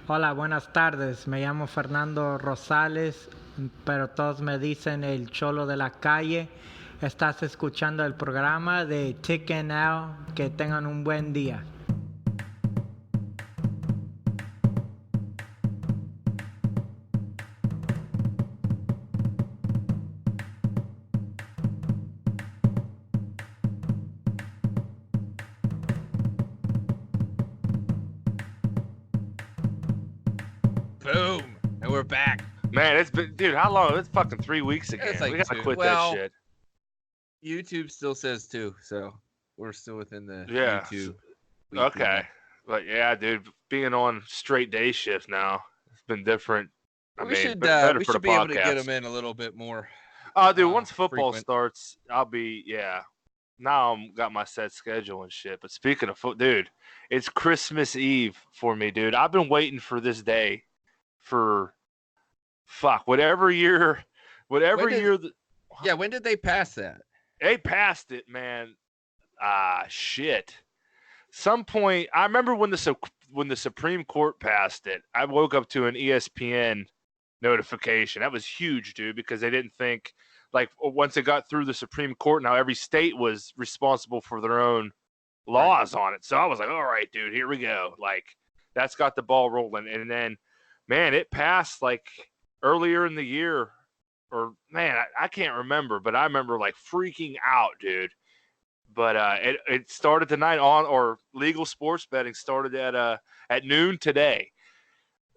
Hola, buenas tardes. Me llamo Fernando Rosales, pero todos me dicen el cholo de la calle. Estás escuchando el programa de Chicken Out. Que tengan un buen día. Boom, and we're back. Man, it's been, dude, how long? It's fucking 3 weeks again. It's like We gotta 2. quit Well, that shit. YouTube still says 2, so we're still within the Yeah. YouTube. Okay. But yeah, dude, being on straight day shift now, it's been different. We should better we for should the be able to get podcast. them in a little bit more. Dude, once football frequent. starts, I'll be, yeah. Now I'm got my set schedule and shit. But speaking of dude, it's Christmas Eve for me, dude. I've been waiting for this day for whatever year. When did they pass that? They passed it, man. Shit. Some point, I remember when the Supreme Court passed it. I woke up to an ESPN notification. That was huge, dude, because they didn't think, like, once it got through the Supreme Court, now every state was responsible for their own laws on it. So I was like, all right, dude, here we go. Like, that's got the ball rolling. And then, man, it passed like earlier in the year, or man, I can't remember, but I remember like freaking out, dude. But it started tonight or legal sports betting started at noon today.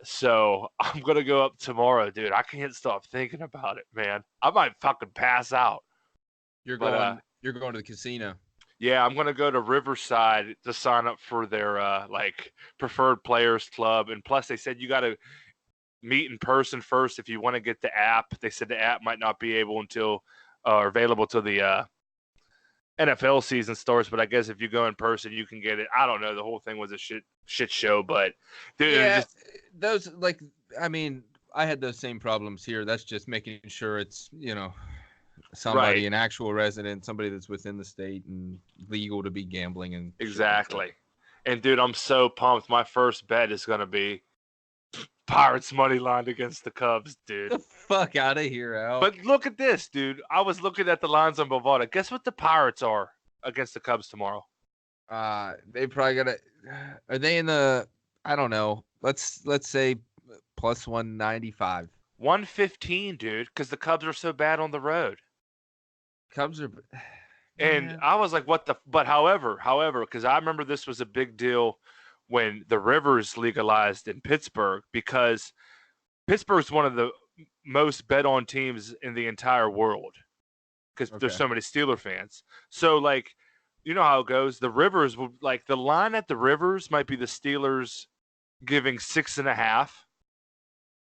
So I'm gonna go up tomorrow, dude. I can't stop thinking about it, man. I might fucking pass out. You're going to the casino. Yeah, I'm gonna go to Riverside to sign up for their like preferred players club, and plus they said you got to meet in person first if you want to get the app. They said the app might not be able until or available till the NFL season starts, but I guess if you go in person, you can get it. I don't know. The whole thing was a shit show, but dude, yeah, those I had those same problems here. That's just making sure it's somebody, right. An actual resident, somebody that's within the state and legal to be gambling and exactly. And dude, I'm so pumped. My first bet is gonna be Pirates money line against the Cubs, dude. Get the fuck out of here, Al. But look at this, dude. I was looking at the lines on Bovada. Guess what the Pirates are against the Cubs tomorrow? They probably got Are they in the? I don't know. Let's say plus 195. 115, dude, because the Cubs are so bad on the road. Cubs are. And Man. I was like, what the? But however, because I remember this was a big deal when the Rivers legalized in Pittsburgh, because Pittsburgh's one of the most bet on teams in the entire world because there's so many Steeler fans. So like, you know how it goes. The Rivers will like the line at the Rivers might be the Steelers giving 6.5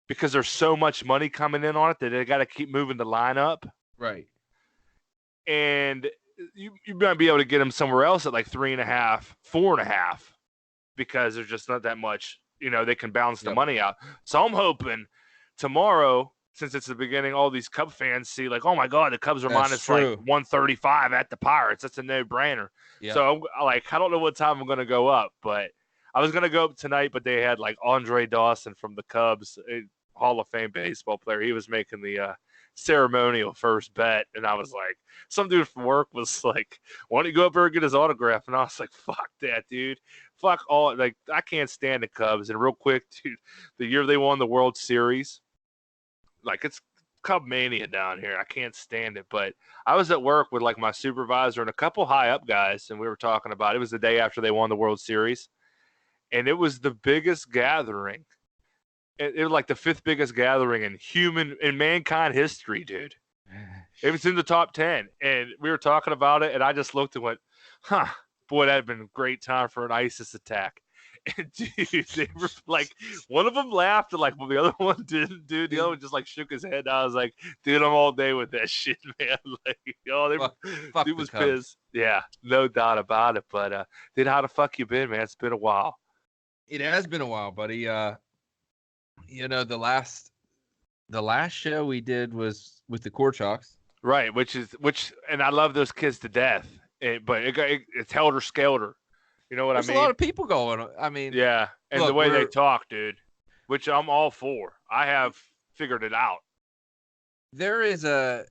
because there's so much money coming in on it that they got to keep moving the line up. Right. And you might be able to get them somewhere else at like 3.5, 4.5 because there's just not that much. They can balance the money out. So I'm hoping tomorrow, since it's the beginning, all these Cub fans see like, oh my God, the Cubs are minus like 135 at the Pirates. That's a no-brainer. Yep. So I'm like, I don't know what time I'm going to go up, but I was going to go up tonight, but they had like Andre Dawson from the Cubs, a Hall of Fame baseball player. He was making the ceremonial first bet, and I was like, some dude from work was like, why don't you go up there and get his autograph? And I was like, fuck that, dude. Fuck all, like, I can't stand the Cubs. And real quick, dude, the year they won the World Series, like, it's Cub mania down here. I can't stand it. But I was at work with like my supervisor and a couple high up guys, and we were talking about it. It was the day after they won the World Series, and it was the biggest gathering. It was like the 5th biggest gathering in mankind history, dude. It was in the top 10, and we were talking about it, and I just looked and went, huh, boy, that'd been a great time for an ISIS attack. And dude, they were like, one of them laughed, and like, well, the other one didn't, dude. The other one just like shook his head. And I was like, dude, I'm all day with that shit, man. Like, dude was pissed. Yeah, no doubt about it. But dude, how the fuck you been, man? It's been a while. It has been a while, buddy. The last show we did was with the Korchaks. Right, and I love those kids to death. But it's helter skelter. You know what I mean? There's a lot of people going. I mean, yeah, and look, the way they talk, dude. which I'm all for. I have figured it out. There's a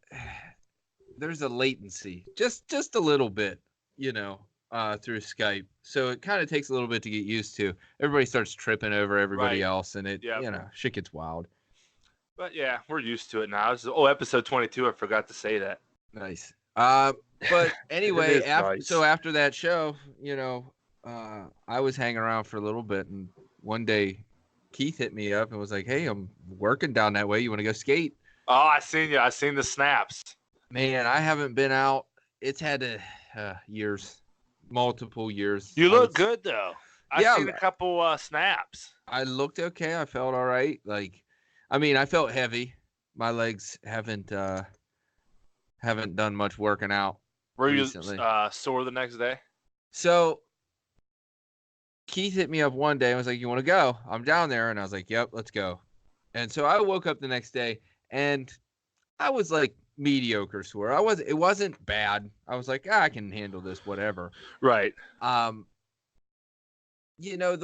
latency, just a little bit, through Skype. So it kind of takes a little bit to get used to. Everybody starts tripping over everybody Right. else, and Yep. shit gets wild. But yeah, we're used to it now. This is episode 22. I forgot to say that. Nice. But anyway, It is nice. after that show, I was hanging around for a little bit, and one day Keith hit me up and was like, "Hey, I'm working down that way. You want to go skate?" Oh, I seen you. I seen the snaps. Man, I haven't been out. It's had years, multiple years. You look good though. I seen a couple snaps. I looked okay. I felt all right. I felt heavy. My legs haven't done much working out. Were you recently. sore the next day? So Keith hit me up one day and was like, "You want to go?" I'm down there, and I was like, "Yep, let's go." And so I woke up the next day, and I was like mediocre sore. It wasn't bad. I was like, I can handle this, whatever. Right. The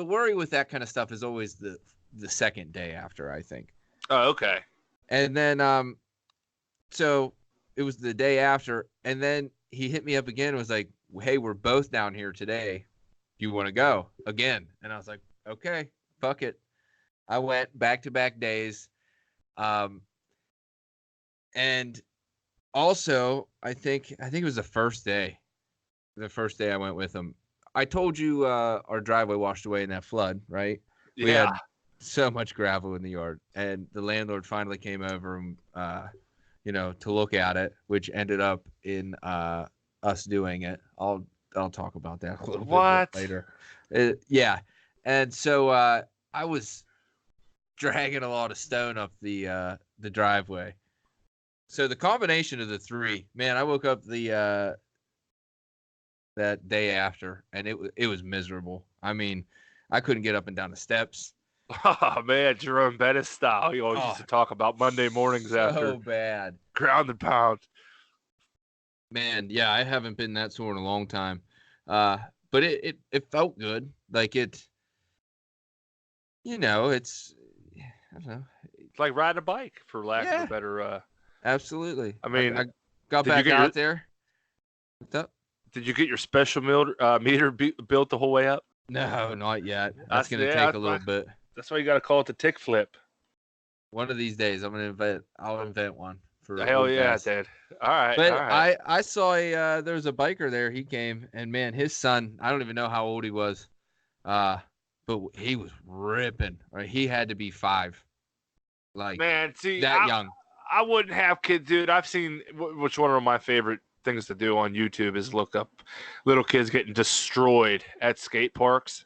worry with that kind of stuff is always the second day after, I think. Oh, okay. And then so it was the day after, and then he hit me up again and was like, "Hey, we're both down here today. Do you want to go again?" And I was like, "Okay, fuck it." I went back-to-back days. And also, I think it was the first day. The first day I went with him. I told you our driveway washed away in that flood, right? Yeah. We had so much gravel in the yard, and the landlord finally came over and to look at it, which ended up in us doing it. I'll talk about that a little bit later. Yeah. And so I was dragging a lot of stone up the driveway. So the combination of the three, man, I woke up that day after, and it was miserable. I mean, I couldn't get up and down the steps. Oh man, Jerome Bettis style. You always used to talk about Monday mornings after. So bad. Ground and pound. Man, yeah, I haven't been that sore in a long time. But it felt good. Like it's I don't know. It's like riding a bike, for lack of a better. Absolutely. I mean, I got back out there. What's up? Did you get your special meter built the whole way up? No, not yet. That's going to take a little bit. That's why you got to call it the tick flip. One of these days, I'll invent one. Hell yeah, dude. All right. But all right. I saw there was a biker there. He came, and man, his son, I don't even know how old he was. But he was ripping. Right? He had to be 5. Man, see, young. I wouldn't have kids, dude. I've seen, which one of my favorite things to do on YouTube is look up little kids getting destroyed at skate parks.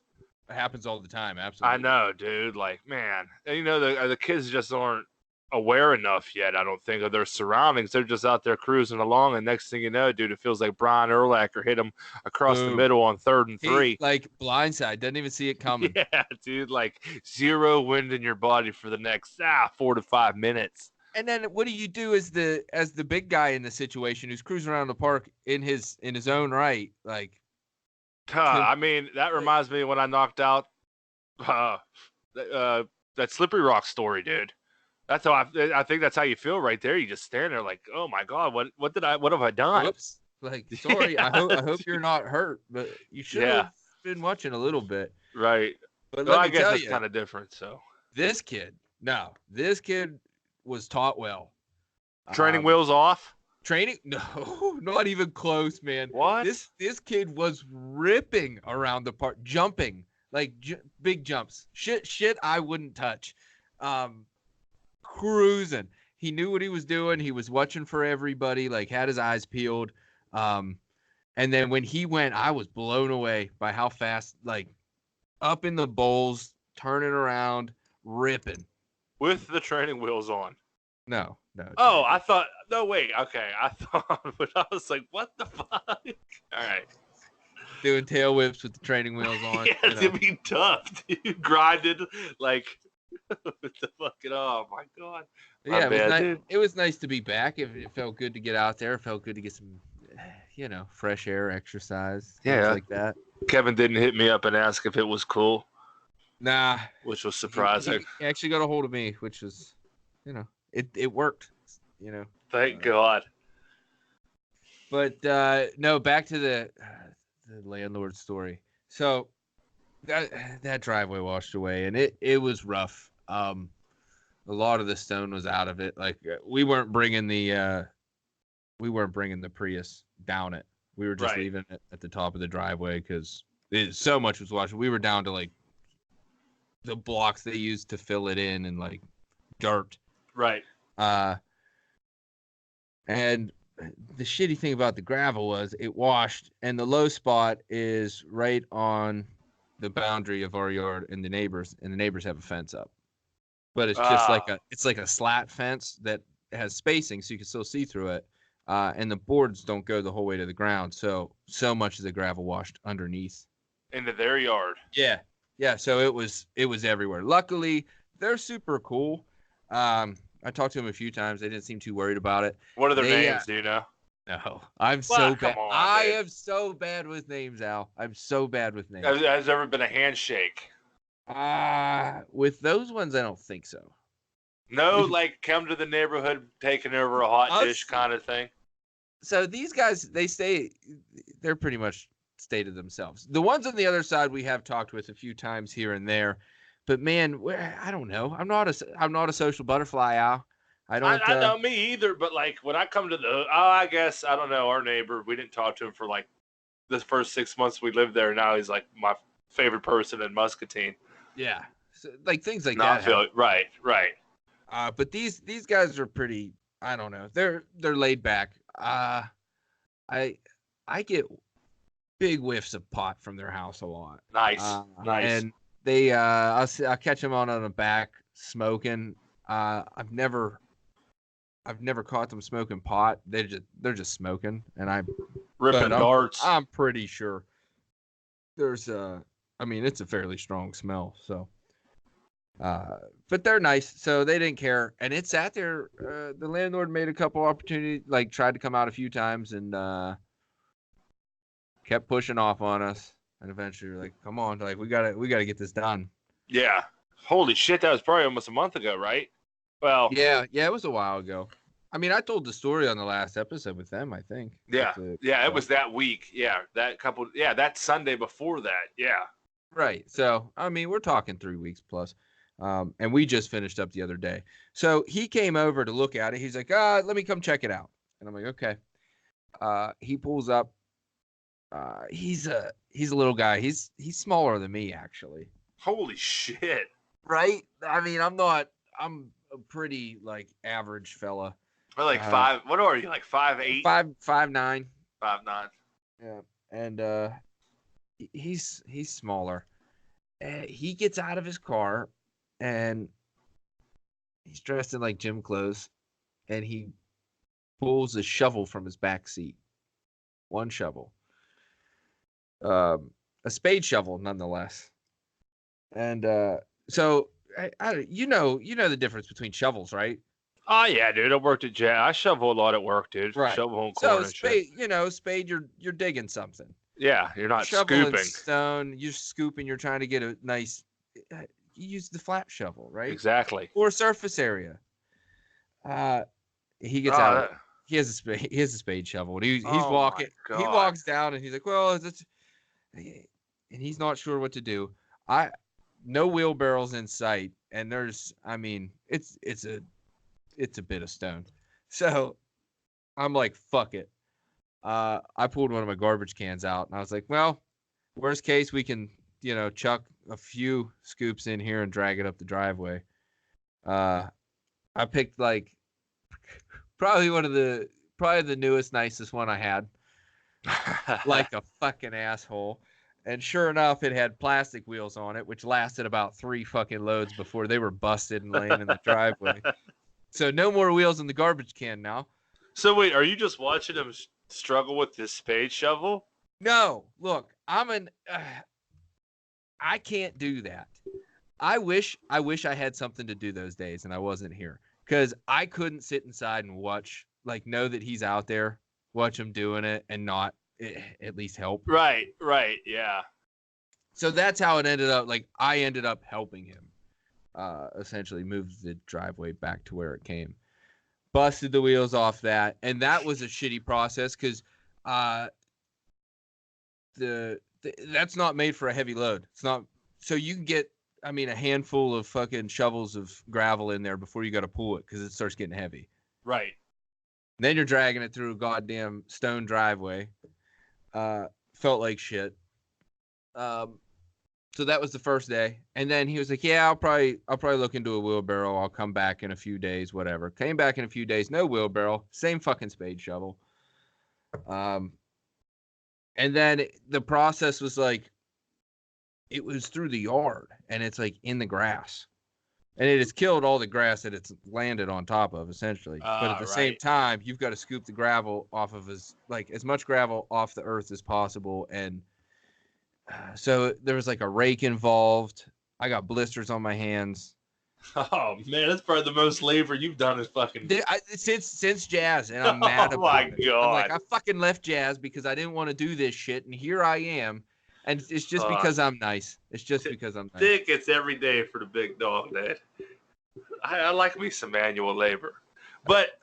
It happens all the time. Absolutely. I know, dude. Like, man, and the kids just aren't aware enough yet, I don't think, of their surroundings. They're just out there cruising along, and next thing you know, dude, it feels like Brian Urlacher hit him across the middle on 3rd and 3. Like blindside, doesn't even see it coming. Yeah, dude, like zero wind in your body for the next 4 to 5 minutes. And then what do you do as the big guy in the situation who's cruising around the park in his own right? Like, I mean, that reminds me of when I knocked out that Slippery Rock story, dude. That's how I think that's how you feel right there. You just stand there like, oh my god, what have I done? Whoops. Like, sorry, yeah. I hope you're not hurt, but you should have been watching a little bit. Right. But I guess it's kind of different. So this kid was taught well. Training wheels off? Training? No, not even close, man. What? This kid was ripping around the park, jumping like big jumps. Shit I wouldn't touch. Cruising. He knew what he was doing. He was watching for everybody, like had his eyes peeled. And then when he went, I was blown away by how fast, like up in the bowls, turning around, ripping. With the training wheels on. No. Oh, I thought. No, wait. Okay, I thought, but I was like, "What the fuck?" All right. Doing tail whips with the training wheels on. Yeah, it'd be tough, dude. Grinded like with the fucking. Oh my god. It was nice to be back. It felt good to get out there. It felt good to get some, fresh air, exercise, things like that. Kevin didn't hit me up and ask if it was cool. Nah. which was surprising. He actually got a hold of me, which was, it worked, Thank God. But no, back to the landlord story. So that driveway washed away, and it was rough. A lot of the stone was out of it. Like we weren't bringing the Prius down it. We were just leaving it at the top of the driveway because so much was washed. We were down to like the blocks they used to fill it in and like dirt. Right. And the shitty thing about the gravel was it washed, and the low spot is right on the boundary of our yard and the neighbors have a fence up. But it's just like a slat fence that has spacing so you can still see through it. And the boards don't go the whole way to the ground. So much of the gravel washed underneath. Into their yard. Yeah. Yeah. So it was everywhere. Luckily, they're super cool. I talked to them a few times. They didn't seem too worried about it. What are their names? Do you know? No, I'm so bad. Come on, I dude. am so bad with names, Al. I'm so bad with names. Has there ever been a handshake? With those ones, I don't think so. No, like come to the neighborhood, taking over a hot dish kind of thing. So these guys, they're pretty much stay to themselves. The ones on the other side we have talked with a few times here and there, but man, I don't know. I'm not a social butterfly, Al. I know me either, but like when I come to I guess I don't know our neighbor. We didn't talk to him for like the first 6 months we lived there. Now he's like my favorite person in Muscatine. Yeah, so, like things like that. Right. But these guys are pretty. I don't know. They're laid back. I get big whiffs of pot from their house a lot. Nice. And they I'll catch them on the back smoking. I've never caught them smoking pot. They're just smoking, and ripping darts. I'm pretty sure there's it's a fairly strong smell. So, but they're nice, so they didn't care, and it sat there. The landlord made a couple opportunities, like tried to come out a few times, and kept pushing off on us. And eventually, we're like, "Come on, like we gotta get this done." Yeah. Holy shit, that was probably almost a month ago, right? Well, yeah, it was a while ago. I mean, I told the story on the last episode with them, I think. Yeah, it was that week. Yeah, that Sunday before that. Yeah. Right. So, I mean, we're talking 3 weeks plus. And we just finished up the other day. So he came over to look at it. He's like, let me come check it out. And I'm like, okay. He pulls up. He's a little guy. He's smaller than me, actually. Holy shit. Right? I mean, I'm a pretty like average fella. We're like 5. What are you, like 5'8"? 5'9". 5'9". Yeah. And he's smaller. He gets out of his car, and he's dressed in like gym clothes, and he pulls a shovel from his back seat. One shovel. A spade shovel, nonetheless. And so you know the difference between shovels, right? Oh yeah, dude. I worked at Jet. I shovel a lot at work, dude. Right. Shovel home corn and spade, shit. Spade, you're digging something. Yeah, you're not Shoveling scooping. Stone, you're scooping. You're trying to get a nice. You use the flat shovel, right? Exactly. Or surface area. He gets out. He has a spade shovel. And he's walking. He walks down, and he's like, "Well, and he's not sure what to do." No wheelbarrows in sight, and it's a bit of stone. So I'm like, fuck it. I pulled one of my garbage cans out, and I was like, well, worst case, we can, chuck a few scoops in here and drag it up the driveway. I picked like probably the newest, nicest one I had, like a fucking asshole. And sure enough, it had plastic wheels on it, which lasted about 3 fucking loads before they were busted and laying in the driveway. So no more wheels in the garbage can now. So wait, are you just watching him struggle with this spade shovel? No, look, I can't do that. I wish I had something to do those days and I wasn't here, because I couldn't sit inside and watch, like, know that he's out there, watch him doing it and not at least help. Right, yeah. So that's how it ended up. Like I ended up helping him, essentially move the driveway back to where it came. Busted the wheels off that, and that was a shitty process because that's not made for a heavy load. It's not. So you can get, I mean, a handful of fucking shovels of gravel in there before you got to pull it because it starts getting heavy. Right. Then you're dragging it through a goddamn stone driveway. Felt like shit. So that was the first day, and then he was like, "Yeah, I'll probably look into a wheelbarrow. I'll come back in a few days, whatever." Came back in a few days, no wheelbarrow, same fucking spade shovel. And then the process was like, it was through the yard, and it's like in the grass, and it has killed all the grass that it's landed on top of, essentially. But at the same time, you've got to scoop the gravel off of as much gravel off the earth as possible, and so there was like a rake involved. I got blisters on my hands. Oh man, that's probably the most labor you've done is fucking since jazz, and I'm mad about it. God. I'm like, I fucking left jazz because I didn't want to do this shit, and here I am, and it's just because I'm nice. It's just because I'm nice. Dick, it's every day for the big dog, Dad. I like me some manual labor, but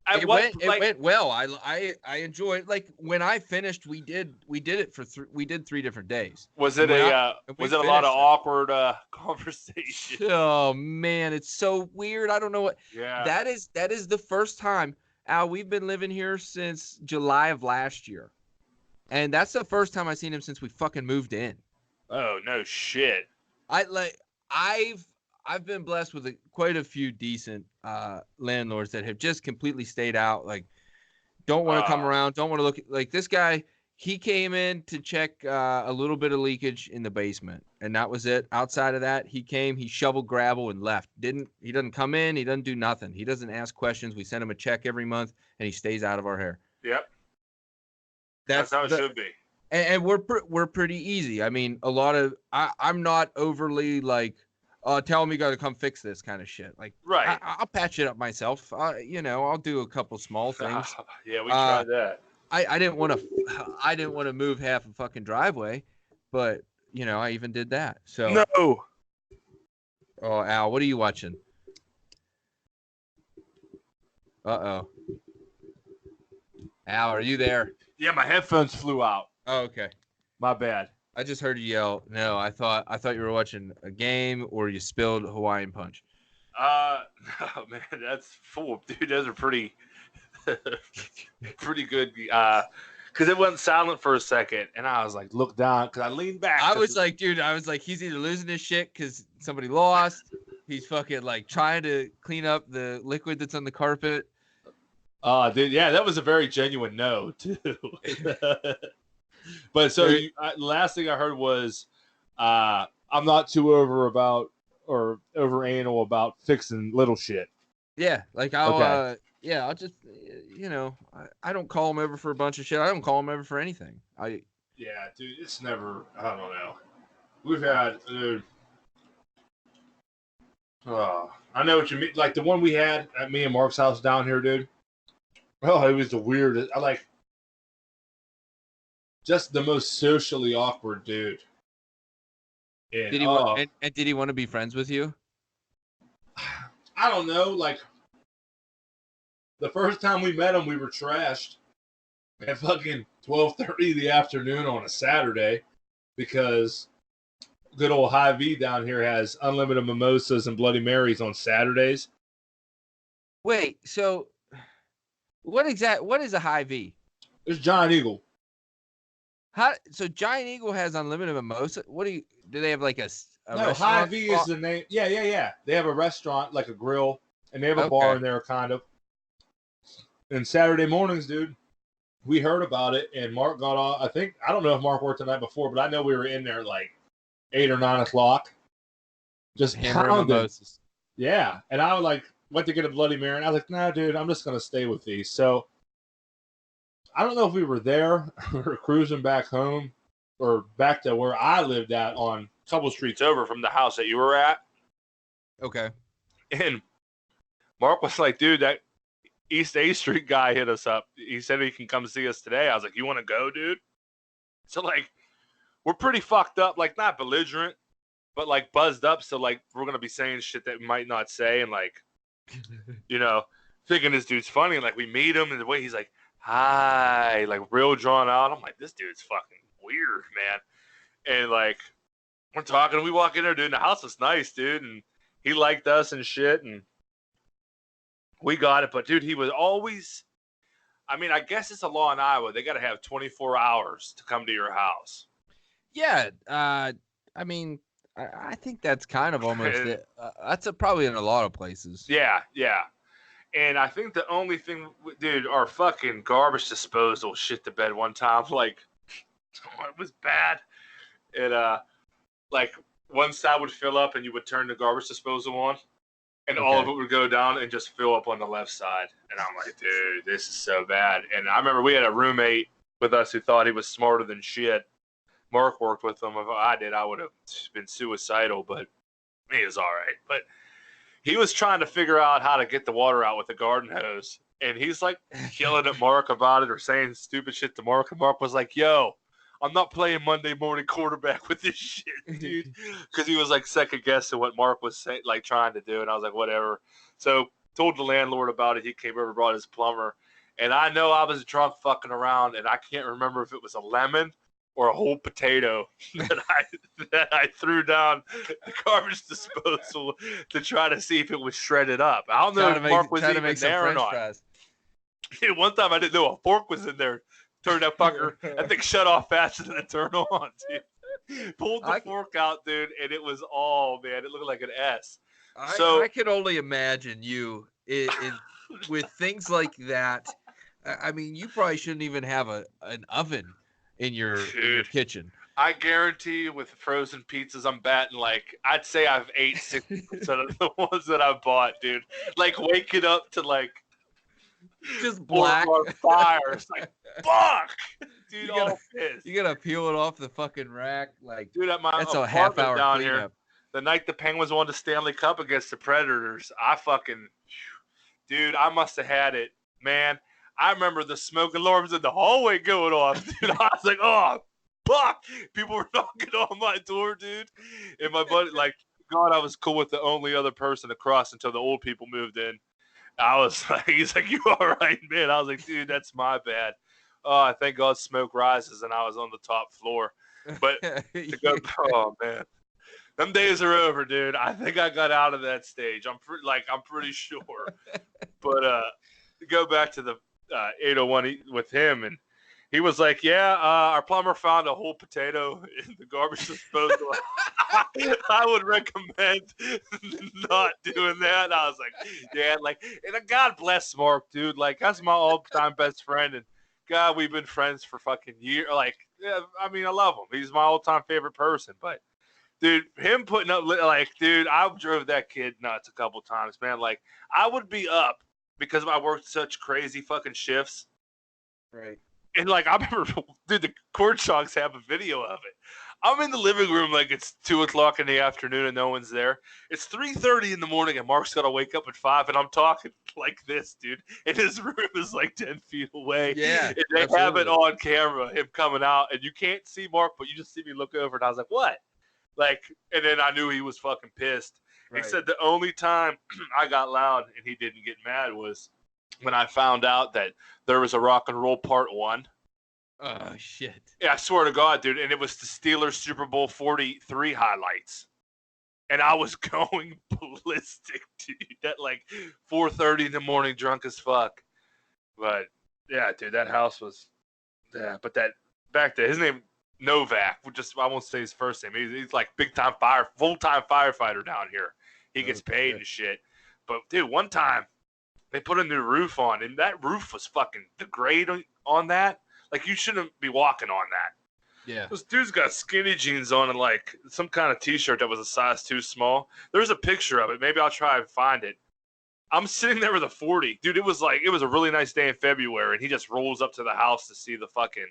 it went well. I enjoyed, like, when I finished, we did it for 3 different days. Was it a lot of awkward conversation? Oh man, it's so weird. I don't know what. Yeah. That is the first time, Al. We've been living here since July of last year, and that's the first time I've seen him since we fucking moved in. Oh no shit. I've been blessed with quite a few decent landlords that have just completely stayed out. Like, don't want to come around, don't want to look. Like this guy, he came in to check a little bit of leakage in the basement, and that was it. Outside of that, he shoveled gravel and left. He doesn't come in, he doesn't do nothing. He doesn't ask questions. We send him a check every month, and he stays out of our hair. Yep. That's how it should be. And we're pretty easy. I mean, a lot of I'm not overly like, tell him you got to come fix this kind of shit. Like, right. I'll patch it up myself. I'll do a couple small things. Yeah, we tried that. I didn't want to move half a fucking driveway, but I even did that. So no. Oh, Al, what are you watching? Uh-oh. Al, are you there? Yeah, my headphones flew out. Oh, okay. My bad. I just heard you yell. No, I thought you were watching a game or you spilled Hawaiian Punch. No, man, that's full. Dude, those are pretty good. Because it went silent for a second, and I was like, look down, because I leaned back. I was like, he's either losing his shit because somebody lost. He's fucking like trying to clean up the liquid that's on the carpet. Dude, yeah, that was a very genuine no, too. But so last thing I heard was, I'm not too over anal about fixing little shit. Yeah, like I'll just, I don't call him over for a bunch of shit. I don't call him over for anything. Yeah, dude, it's never, I don't know. We've had, I know what you mean. Like the one we had at me and Mark's house down here, dude. Oh, it was the weirdest. Just the most socially awkward dude. And, did he want to be friends with you? I don't know. Like the first time we met him, we were trashed at fucking 12:30 in the afternoon on a Saturday because good old Hy-Vee down here has unlimited mimosas and Bloody Marys on Saturdays. Wait, so what is a Hy-Vee? It's Giant Eagle. So Giant Eagle has unlimited mimosa? Do they have like a no, restaurant? Hy-Vee is the name. Yeah. They have a restaurant, like a grill, and they have a bar in there, kind of. And Saturday mornings, dude, we heard about it, and Mark got off. I don't know if Mark worked the night before, but I know we were in there like 8 or 9 o'clock. Just hammering mimosas. Yeah. And I went to get a Bloody Mary, and I was like, nah, dude, I'm just going to stay with these. So I don't know if we were there or cruising back home or back to where I lived at on a couple streets over from the house that you were at. Okay. And Mark was like, dude, that East A Street guy hit us up. He said he can come see us today. I was like, you want to go, dude? So, like, we're pretty fucked up, like not belligerent, but like buzzed up. So like we're gonna be saying shit that we might not say, and like, you know, thinking this dude's funny. And like we meet him, and the way he's like, "Hi," like real drawn out. I'm like, this dude's fucking weird, man. And like we're talking, we walk in there, dude. And the house was nice, dude, and he liked us and shit, and we got it. But dude, he was always. I mean, I guess it's a law in Iowa. They got to have 24 hours to come to your house. Yeah. I mean, I think that's kind of almost it. That's probably in a lot of places. Yeah, yeah. And I think the only thing, dude, our fucking garbage disposal shit the bed one time. Like, it was bad. It, like, one side would fill up and you would turn the garbage disposal on. And all of it would go down and just fill up on the left side. And I'm like, dude, this is so bad. And I remember we had a roommate with us who thought he was smarter than shit. Mark worked with him. If I did, I would have been suicidal, but he was all right. But he was trying to figure out how to get the water out with the garden hose. And he's like yelling at Mark about it or saying stupid shit to Mark. And Mark was like, yo, I'm not playing Monday morning quarterback with this shit, dude. Because he was like second guessing what Mark was saying, like trying to do. And I was like, whatever. So told the landlord about it. He came over, brought his plumber. And I know I was drunk fucking around. And I can't remember if it was a lemon or a whole potato that I threw down the garbage disposal to try to see if it was shredded up. I don't know if Mark was even there or not. Dude, one time I didn't know a fork was in there. Turned that fucker, that thing shut off faster than it turned on, dude. Pulled the fork out, dude, and it was all, man, it looked like an S. I can only imagine you with things like that. I mean, you probably shouldn't even have an oven in your kitchen. I guarantee you with frozen pizzas, I'm batting like, I'd say I've ate 60% of the ones that I bought, dude. Like waking up to like, just black on fire. It's like, fuck, dude. You gotta peel it off the fucking rack, like, dude. At my that's a half-hour down cleanup. Here, the night the Penguins won the Stanley Cup against the Predators, I fucking, dude, I must have had it, man. I remember the smoke alarms in the hallway going off, dude. I was like, oh, fuck. People were knocking on my door, dude. And my buddy, like, God, I was cool with the only other person across until the old people moved in. I was like, he's like, you all right, man? I was like, dude, that's my bad. Oh, thank God smoke rises and I was on the top floor. But to go, oh man, them days are over, dude. I think I got out of that stage. I'm pretty sure. But to go back to the 801 with him, and he was like, yeah, our plumber found a whole potato in the garbage disposal. I would recommend not doing that. And I was like, yeah, like, and God bless Mark, dude. Like, that's my all-time best friend. And God, we've been friends for fucking years. Like, yeah, I mean, I love him. He's my all-time favorite person. But, dude, him putting up, like, dude, I drove that kid nuts a couple times, man. Like, I would be up because I worked such crazy fucking shifts. Right. And, like, I remember, dude, the Cord Sharks have a video of it. I'm in the living room like it's 2 o'clock in the afternoon and no one's there. It's 3:30 in the morning and Mark's got to wake up at 5 and I'm talking like this, dude. And his room is like 10 feet away. Yeah, and they have it on camera, him coming out. And you can't see Mark, but you just see me look over. And I was like, what? Like, and then I knew he was fucking pissed. Right. He said the only time I got loud and he didn't get mad was when I found out that there was a Rock and Roll Part 1. Oh, shit. Yeah, I swear to God, dude. And it was the Steelers Super Bowl 43 highlights. And I was going ballistic, dude, at like 4:30 in the morning, drunk as fuck. But, yeah, dude, that house was, yeah. But that, back to his name, Novak, I won't say his first name. He's like big-time full-time firefighter down here. He gets paid and shit. But, dude, one time, they put a new roof on, and that roof was fucking, the grade on that, like, you shouldn't be walking on that. Yeah. This dude's got skinny jeans on and, like, some kind of T-shirt that was a size too small. There's a picture of it. Maybe I'll try and find it. I'm sitting there with a 40. Dude, it was a really nice day in February, and he just rolls up to the house to see the fucking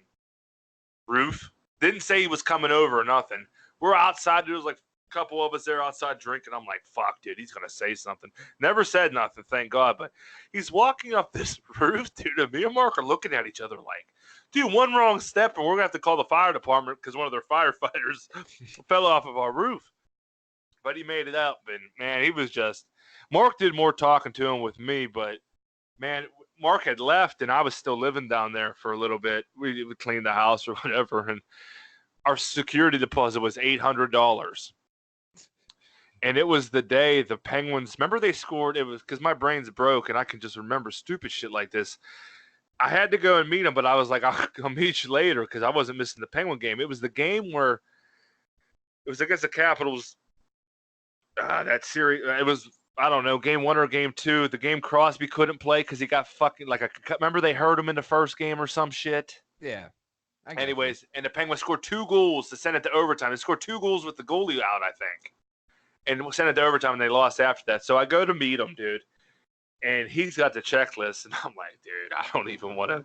roof. Didn't say he was coming over or nothing. We're outside. There was, like, a couple of us there outside drinking. I'm like, fuck, dude, he's going to say something. Never said nothing, thank God. But he's walking up this roof, dude, and me and Mark are looking at each other like, dude, one wrong step and we're gonna have to call the fire department because one of their firefighters fell off of our roof. But he made it up, and man, he was just. Mark did more talking to him with me, but man, Mark had left, and I was still living down there for a little bit. We would clean the house or whatever, and our security deposit was $800. And it was the day the Penguins. Remember they scored. It was because my brain's broke, and I can just remember stupid shit like this. I had to go and meet him, but I was like, I'll meet you later because I wasn't missing the Penguin game. It was the game where it was against the Capitals. That series, it was, I don't know, game 1 or game 2. The game Crosby couldn't play because he got fucking remember they hurt him in the first game or some shit? Yeah. Anyways, and the Penguins scored 2 goals to send it to overtime. They scored 2 goals with the goalie out, I think. And we sent it to overtime, and they lost after that. So I go to meet him, dude. And he's got the checklist, and I'm like, dude, I don't even want to.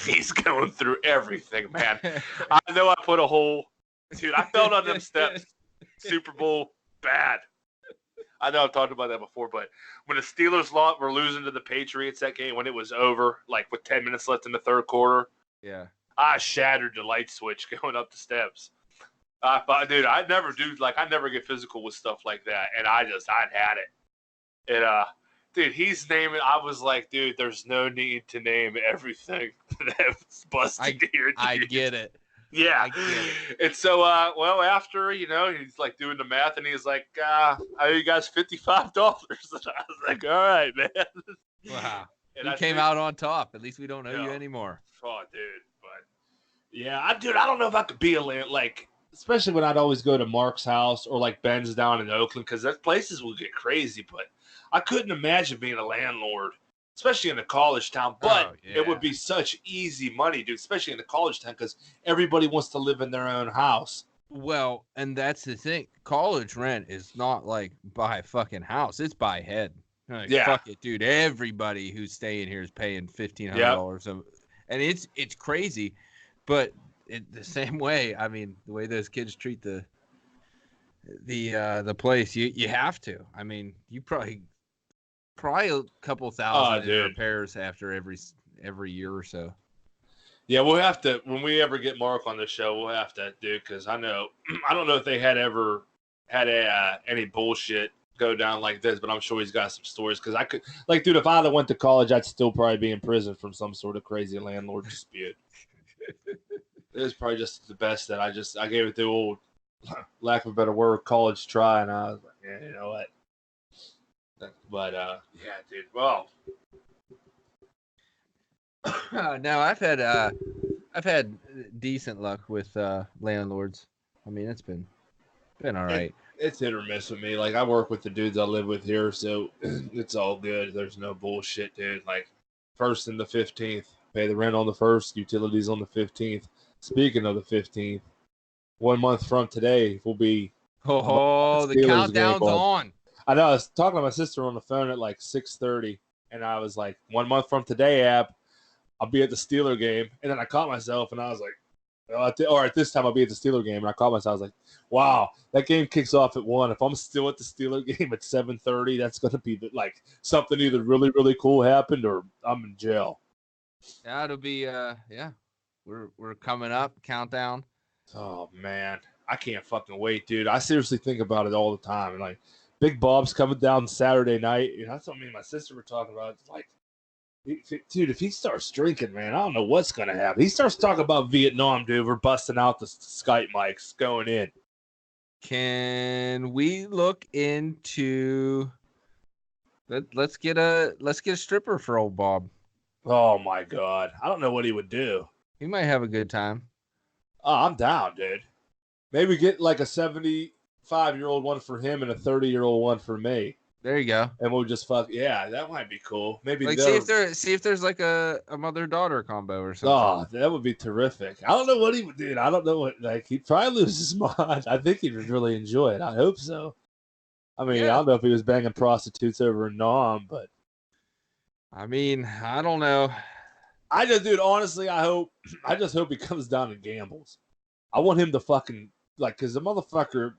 He's going through everything, man. I know I put a hole. Dude, I fell on them steps. Super Bowl, bad. I know I've talked about that before, but when the Steelers were losing to the Patriots that game, when it was over, like with 10 minutes left in the third quarter, yeah, I shattered the light switch going up the steps. Dude, I never get physical with stuff like that, and I'd had it. And dude, he's naming. I was like, dude, there's no need to name everything that's busted here. I get it. Yeah. I get it. And so, well, after, he's like doing the math, and he's like, I owe you guys $55. And I was like, all right, man. Wow. And you came out on top. At least we don't owe you anymore. Oh, dude. But, yeah, I don't know if I could be a land, especially when I'd always go to Mark's house or like Ben's down in Oakland, because that places will get crazy. But I couldn't imagine being a landlord, especially in a college town. But it would be such easy money, dude, especially in a college town, because everybody wants to live in their own house. Well, and that's the thing. College rent is not like by fucking house. It's by head. Like, fuck it, dude. Everybody who's staying here is paying $1,500. Yep. And it's crazy. But the same way, I mean, the way those kids treat the place, you have to. I mean, you probably a couple thousand in repairs after every year or so. Yeah, we'll have to, when we ever get Mark on the show, we'll have to, dude, because I don't know if they had ever had any bullshit go down like this, but I'm sure he's got some stories. Because I could, dude, if I had went to college, I'd still probably be in prison from some sort of crazy landlord dispute. It was probably just the best that I gave it the old, lack of a better word, college try, and I was like, yeah, you know what? But yeah, dude. Well, no, I've had decent luck with landlords. I mean, it's been all right. It's hit or miss with me. Like, I work with the dudes I live with here, so it's all good. There's no bullshit, dude. Like, 1st and the 15th, pay the rent on the 1st, utilities on the 15th. Speaking of the 15th, 1 month from today will be. The countdown's on. I know. I was talking to my sister on the phone at like 6:30, and I was like, 1 month from today, I'll be at the Steeler game. And then I caught myself, and I was like, or at this time, I'll be at the Steeler game. And I caught myself, I was like, wow, that game kicks off at 1. If I'm still at the Steeler game at 7:30, that's going to be like something either really, really cool happened or I'm in jail. Yeah, it'll be, we're coming up, countdown. Oh, man. I can't fucking wait, dude. I seriously think about it all the time. And like, Big Bob's coming down Saturday night. That's what me and my sister were talking about. It's like, dude, if he starts drinking, man, I don't know what's going to happen. He starts talking about Vietnam, dude. We're busting out the Skype mics going in. Can we look into let's get a stripper for old Bob? Oh, my God. I don't know what he would do. He might have a good time. Oh, I'm down, dude. Maybe get like a 75-year-old one for him and a 30-year-old one for me. There you go. And we'll just fuck. Yeah, that might be cool. Maybe like see if there's like a mother-daughter combo or something. Oh, that would be terrific. I don't know what he would do. I don't know what. Like, he'd probably lose his mind. I think he'd really enjoy it. I hope so. I mean, I don't know if he was banging prostitutes over in Nam, but I mean, I don't know. Dude, honestly, I just hope he comes down and gambles. I want him to fucking, because the motherfucker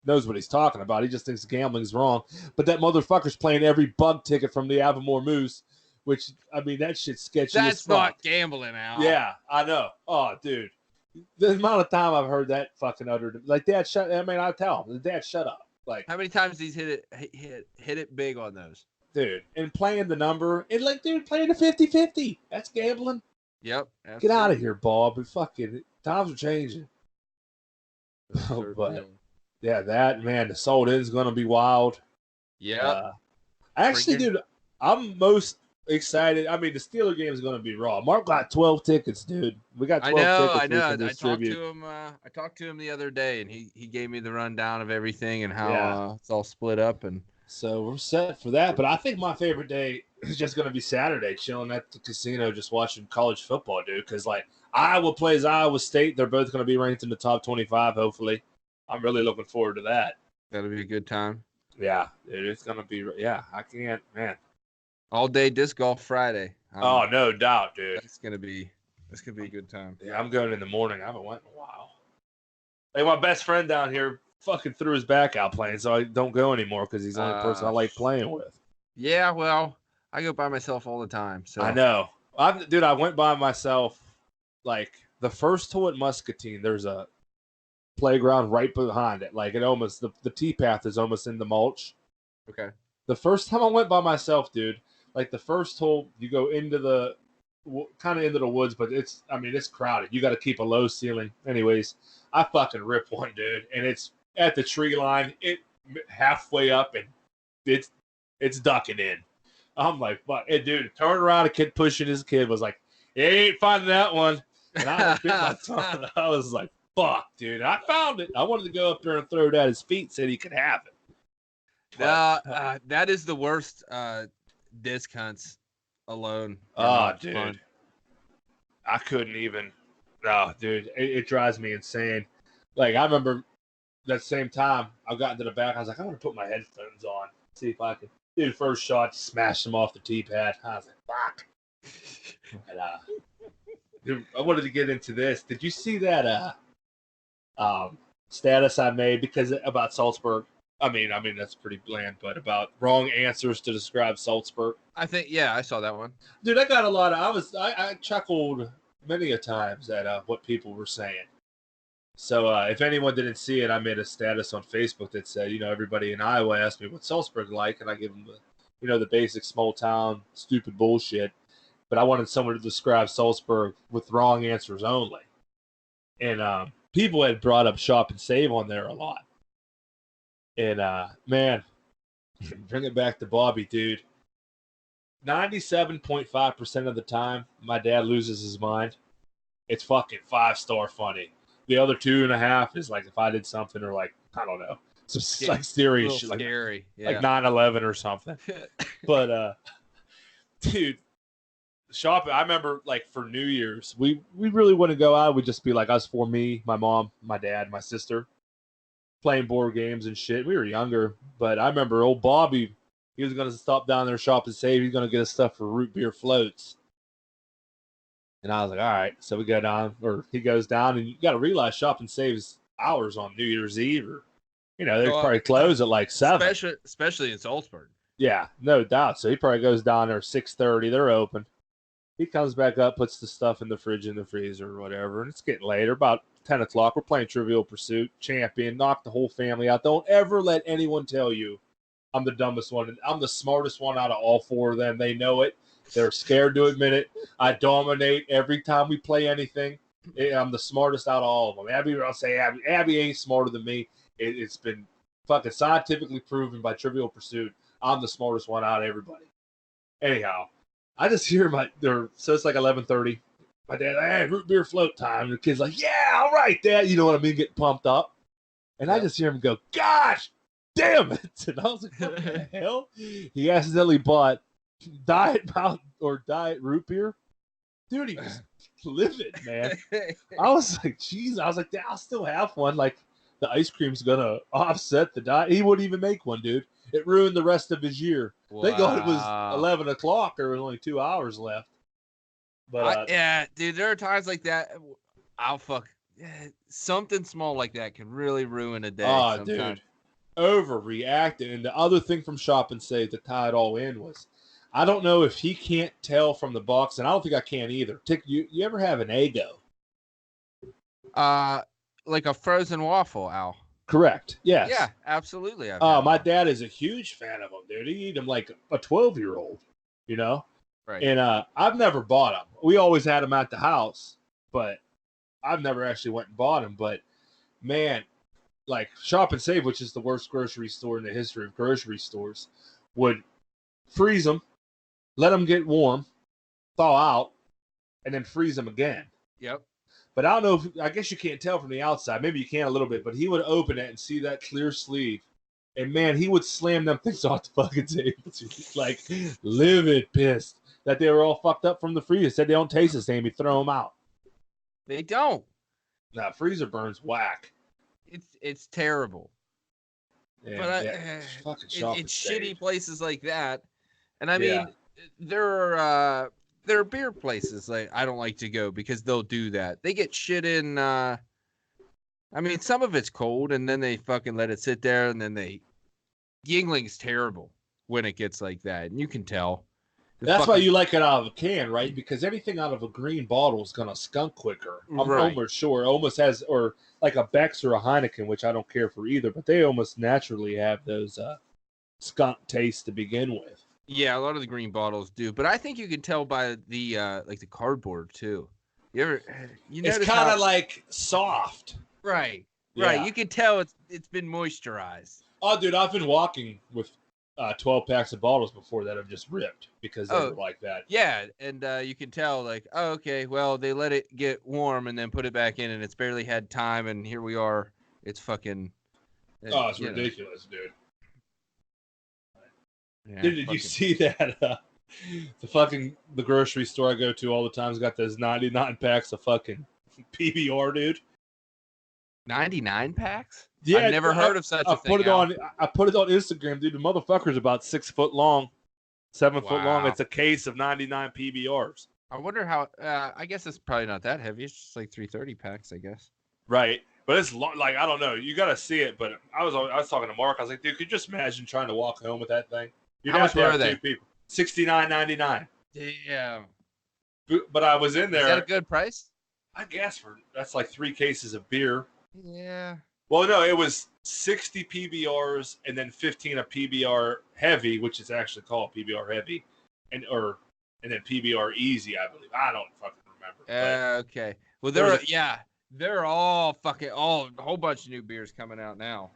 knows what he's talking about. He just thinks gambling's wrong. But that motherfucker's playing every bug ticket from the Avamore Moose which I mean that shit's sketchy as That's fuck. not gambling, Al. Yeah, I know. Oh, dude, the amount of time I've heard that fucking uttered, like, Dad, shut. I mean, I tell him, Dad, shut up. Like, How many times he's hit it big on those? dude, and playing the number, and like, dude, playing the 50-50. That's gambling. Yep. Get out of here, Bob. And fucking times are changing. But yeah, that man, the sold in's gonna be wild. Yeah. Actually, dude, I'm most excited. I mean, the Steeler game is gonna be raw. Mark got 12 tickets, dude. We got 12 tickets. I know. We can distribute. I talked to him the other day, and he gave me the rundown of everything and how it's all split up. And so we're set for that. But I think my favorite day is just gonna be Saturday, chilling at the casino, just watching college football, dude. Because like Iowa plays Iowa State, they're both gonna be ranked in the top 25. Hopefully, I'm really looking forward to that. that'll be a good time. Yeah, dude, it's gonna be. Yeah, I can't, man. All day disc golf Friday. Oh, no doubt, dude. That's gonna be a good time. Yeah, I'm going in the morning. I haven't went in a while. Hey, my best friend down here fucking threw his back out playing, so I don't go anymore because he's the only person I like playing with. Yeah, well, I go by myself all the time. So I know. I went by myself. Like, the first hole at Muscatine, there's a playground right behind it. Like, the tee path is almost in the mulch. Okay. The first time I went by myself, dude, like the first hole, you go into the kind of into the woods, but it's crowded. You got to keep a low ceiling. Anyways, I fucking ripped one, dude, and it's at the tree line. It halfway up, and it's ducking in. I'm like, fuck, hey, dude, turn around. A kid pushing his kid was like, "You ain't finding that one." And I bit my tongue. I was like, fuck, dude. I found it. I wanted to go up there and throw it at his feet, said he could have it. That is the worst disc hunts alone. Oh, dude. Fun. I couldn't even. No, dude. It drives me insane. Like, I remember that same time I got into the back. I was like, I want to put my headphones on. See if I can. Dude, first shot, smashed them off the tee pad. I was like, fuck. And, dude, I wanted to get into this. Did you see that status I made about Salzburg? I mean that's pretty bland, but about wrong answers to describe Salzburg. I think, yeah, I saw that one. Dude, I got a lot of. I chuckled many a times at what people were saying. So if anyone didn't see it, I made a status on Facebook that said, everybody in Iowa asked me what Salzburg like, and I give them the basic small town stupid bullshit. But I wanted someone to describe Salzburg with wrong answers only. And people had brought up Shop and Save on there a lot. And, man, bring it back to Bobby, dude. 97.5% of the time, my dad loses his mind. It's fucking 5-star funny. The other 2.5 is like if I did something or like, I don't know. It's like serious shit. Scary. Like 9/11 or something. But, dude, shopping, I remember like for New Year's, we really wouldn't go out. We'd just be like us four, me, my mom, my dad, my sister, playing board games and shit. We were younger, but I remember old Bobby, he was going to stop down there, Shop and Save. He's going to get us stuff for root beer floats. And I was like, all right. So we go down, or he goes down, and you got to realize Shop and Save is hours on New Year's Eve, or, they probably close at like 7. Especially in Salzburg. Yeah, no doubt. So he probably goes down there 6:30. They're open. He comes back up, puts the stuff in the fridge, in the freezer, or whatever, and it's getting later. About 10 o'clock, we're playing Trivial Pursuit, Champion, knock the whole family out. Don't ever let anyone tell you I'm the dumbest one. I'm the smartest one out of all 4 of them. They know it. They're scared to admit it. I dominate every time we play anything. I'm the smartest out of all of them. I'll say Abby ain't smarter than me. It's been fucking scientifically proven by Trivial Pursuit. I'm the smartest one out of everybody. Anyhow, I just hear so it's like 11:30. My dad, hey, root beer float time. And the kid's like, yeah, all right, Dad. You know what I mean? Getting pumped up. And I just hear him go, gosh, damn it. And I was like, what the hell? He accidentally bought Diet root beer. Dude, he was livid, man. I was like, geez. I was like, I'll still have one. Like, the ice cream's going to offset the diet. He wouldn't even make one, dude. It ruined the rest of his year. Wow. Thank God it was 11 o'clock. There was only 2 hours left. But yeah, dude, there are times like that. Something small like that can really ruin a day. Oh, dude. Overreacting. And the other thing from Shop and Save to tie it all in was I don't know if he can't tell from the box, and I don't think I can either. Tick, you ever have an Eggo? Like a frozen waffle, Al. Correct. Yes. Yeah, absolutely. My dad is a huge fan of them, dude. He eat them like a 12-year-old, you know? Right. And I've never bought them. We always had them at the house, but I've never actually went and bought them. But, man, like Shop and Save, which is the worst grocery store in the history of grocery stores, would freeze them, let them get warm, thaw out, and then freeze them again. Yep. But I don't know if, I guess you can't tell from the outside. Maybe you can a little bit, but he would open it and see that clear sleeve. And man, he would slam them things off the fucking table. Like livid pissed that they were all fucked up from the freezer. Said they don't taste the same. He throw them out. They don't. Nah, freezer burns whack. It's terrible. And, But fucking Shop and it's Save. shitty places like that. And I mean, there are beer places like I don't like to go because they'll do that. They get shit in. I mean, some of it's cold, and then they fucking let it sit there, and then Yingling's terrible when it gets like that, and you can tell. That's why you like it out of a can, right? Because anything out of a green bottle is gonna skunk quicker. I'm almost sure. It almost has, or like a Beck's or a Heineken, which I don't care for either, but they almost naturally have those skunk tastes to begin with. Yeah, a lot of the green bottles do, but I think you can tell by the like the cardboard too. You It's kind of like soft. Right. Yeah. Right. You can tell it's been moisturized. Oh, dude, I've been walking with 12 packs of bottles before that have just ripped because they were like that. Yeah, and you can tell like, oh, okay, well, they let it get warm and then put it back in, and it's barely had time, and here we are. It's fucking. It's ridiculous, dude. Yeah, Did you see that? The grocery store I go to all the time's got those 99 packs of fucking PBR, dude. 99 packs? Yeah, I've never heard of such a thing. I put it on Instagram, dude. The motherfucker's about 6 foot long, 7 foot long. It's a case of 99 PBRs. I wonder how. I guess it's probably not that heavy. It's just like 330 packs, I guess. Right, but it's like I don't know. You got to see it. But I was talking to Mark. I was like, dude, could you just imagine trying to walk home with that thing? You'd How have much to were have they? 2 people. $69.99. Yeah. But I was in there. Is that a good price? I guess that's like 3 cases of beer. Yeah. Well, no, it was 60 PBRs and then 15 of PBR heavy, which is actually called PBR heavy, and then PBR easy, I believe. I don't fucking remember. Okay. Well, they're all a whole bunch of new beers coming out now.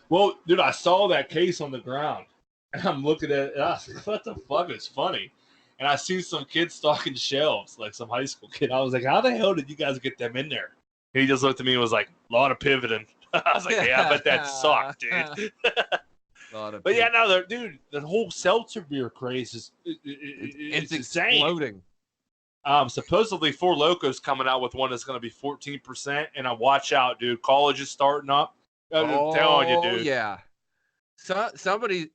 Well, dude, I saw that case on the ground, and I'm looking at it, and I was like, what the fuck is funny? And I see some kids stocking shelves, like some high school kid. I was like, how the hell did you guys get them in there? And he just looked at me and was like, a lot of pivoting. I was like, yeah, I bet that sucked, dude. But yeah, no, dude, the whole seltzer beer craze is it's insane. Exploding. Supposedly Four Locos coming out with one that's going to be 14%, and watch out, dude. College is starting up. I'm telling you, dude. Yeah. Somebody.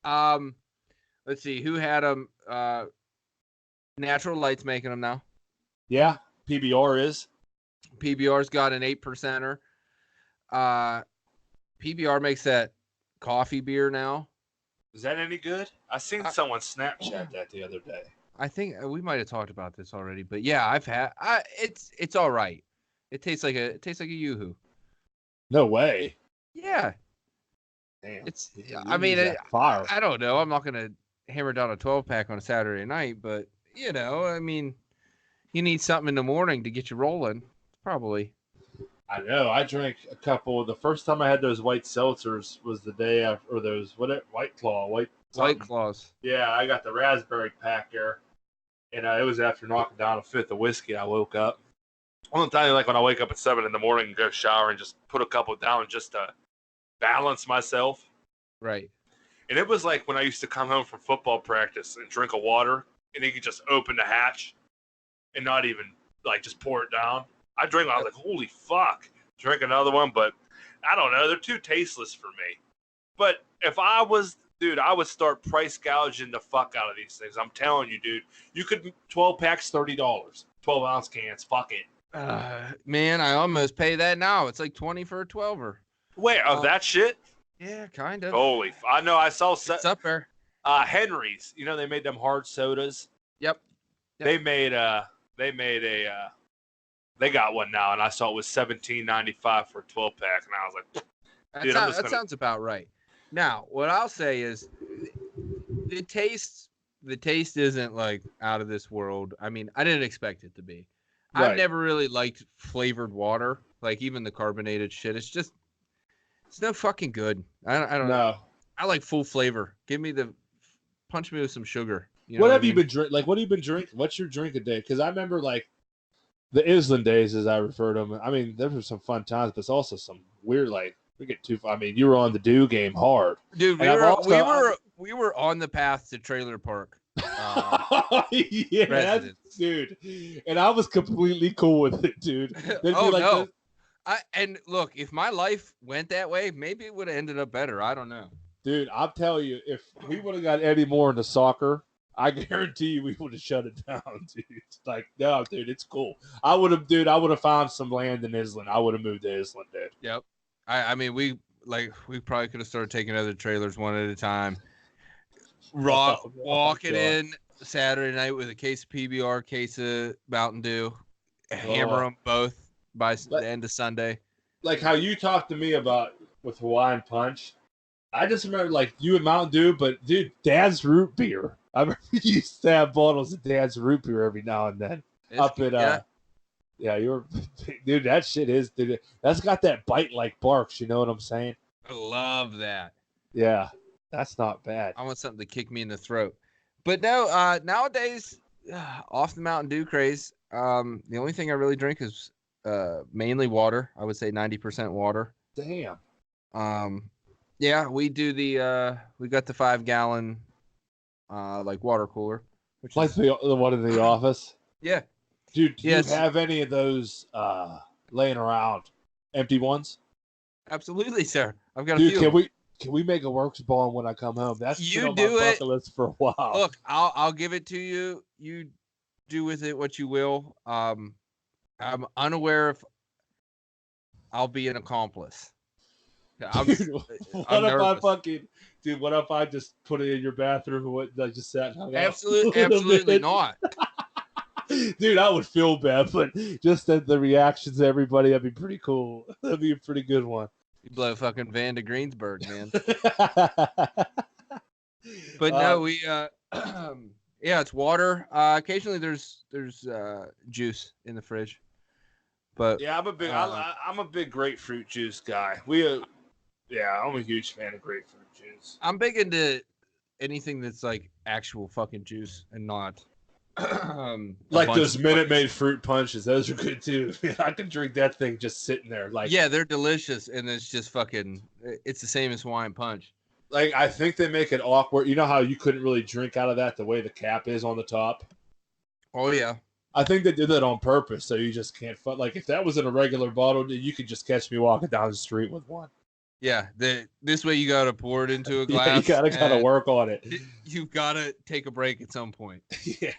Let's see who had them. Natural Light's making them now. Yeah, PBR is. PBR's got an 8%er. PBR makes that coffee beer now. Is that any good? I seen someone Snapchat that the other day. I think we might have talked about this already, but yeah, I've had. It's all right. It tastes like a Yoo-hoo. No way. Yeah. Damn. I mean, fire. I don't know. I'm not gonna hammer down a 12-pack on a Saturday night, but I mean, you need something in the morning to get you rolling. Probably. I know. I drank a couple. The first time I had those white seltzers was the day after, or those White Claws. Yeah, I got the raspberry pack there, and it was after knocking down a 5th of whiskey. I woke up. One time, like when I wake up at 7 in the morning and go shower and just put a couple down just to balance myself. Right. And it was like when I used to come home from football practice and drink a water, and you could just open the hatch and not even just pour it down. I drank one. I was like, holy fuck. Drink another one, but I don't know. They're too tasteless for me. But if I was, dude, I would start price gouging the fuck out of these things. I'm telling you, dude. You could 12 packs, $30. 12-ounce cans. Fuck it. Man, I almost pay that now. It's like 20 for a 12er. Wait, of that shit? Yeah, kind of. Holy, I know. I saw. It's up there. Henry's. You know, they made them hard sodas. Yep. They got one now, and I saw it was $17.95 for a 12-pack, and I was like, dude, that sounds about right. Now, what I'll say is the taste isn't like out of this world. I mean, I didn't expect it to be. Right. I've never really liked flavored water, like even the carbonated shit. It's no fucking good. I don't know. I like full flavor. Punch me with some sugar. You know what have you been drinking? Like, what have you been drinking? What's your drink a day? Because I remember like the Island days, as I refer to them. I mean, there were some fun times, but it's also some weird, like, we get too. I mean, you were on the Dew game hard, dude. We were on the path to Trailer Park. Yeah, dude, and I was completely cool with it, dude. No. And look, if my life went that way, maybe it would have ended up better. I don't know. Dude, I'll tell you, if we would have got any more into soccer, I guarantee you we would have shut it down, dude. Like, no, dude, it's cool. I would have found some land in Island. I would have moved to Island, dude. Yep. I mean, we probably could have started taking other trailers one at a time. Walking in Saturday night with a case of PBR, case of Mountain Dew, hammer them both by the end of Sunday. Like how you talked to me about with Hawaiian Punch. I just remember like you and Mountain Dew, but dude, Dad's root beer. I remember you used to have bottles of Dad's root beer every now and then. You're dude. That shit is, dude. That's got that bite like barks. You know what I'm saying? I love that. Yeah, that's not bad. I want something to kick me in the throat. But no, nowadays, off the Mountain Dew craze, the only thing I really drink is mainly water. I would say 90% water. Damn. Yeah, we do we got the 5-gallon like water cooler, which like is the one in the office. Yeah. Dude, do you have any of those laying around? Empty ones? Absolutely, sir. I've got a few. Can we make a works ball when I come home? That's you been on do my it bucket list for a while. Look, I'll give it to you. You do with it what you will. I'm unaware if I'll be an accomplice. What if I just put it in your bathroom and I just sat and hung out? Absolutely not. Dude, I would feel bad, but just the reactions of everybody, that'd be pretty cool. That'd be a pretty good one. You blow fucking Van de Greensburg, man. But no, we yeah, it's water. Occasionally there's juice in the fridge. But yeah, I'm a big grapefruit juice guy. I'm a huge fan of grapefruit juice. I'm big into anything that's like actual fucking juice and not like those Minute Maid fruit punches. Those are good too. I can drink that thing just sitting there. Like, yeah, they're delicious, and it's just fucking. It's the same as Hawaiian Punch. Like, I think they make it awkward. You know how you couldn't really drink out of that the way the cap is on the top? Oh yeah. I think they did that on purpose, so you just can't. Like, if that was in a regular bottle, you could just catch me walking down the street with one. Yeah, this way you gotta pour it into a glass. Yeah, you gotta work on it. You've gotta take a break at some point. Yeah,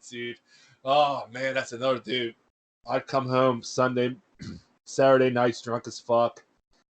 dude. Oh man, that's another dude. I'd come home Saturday nights drunk as fuck.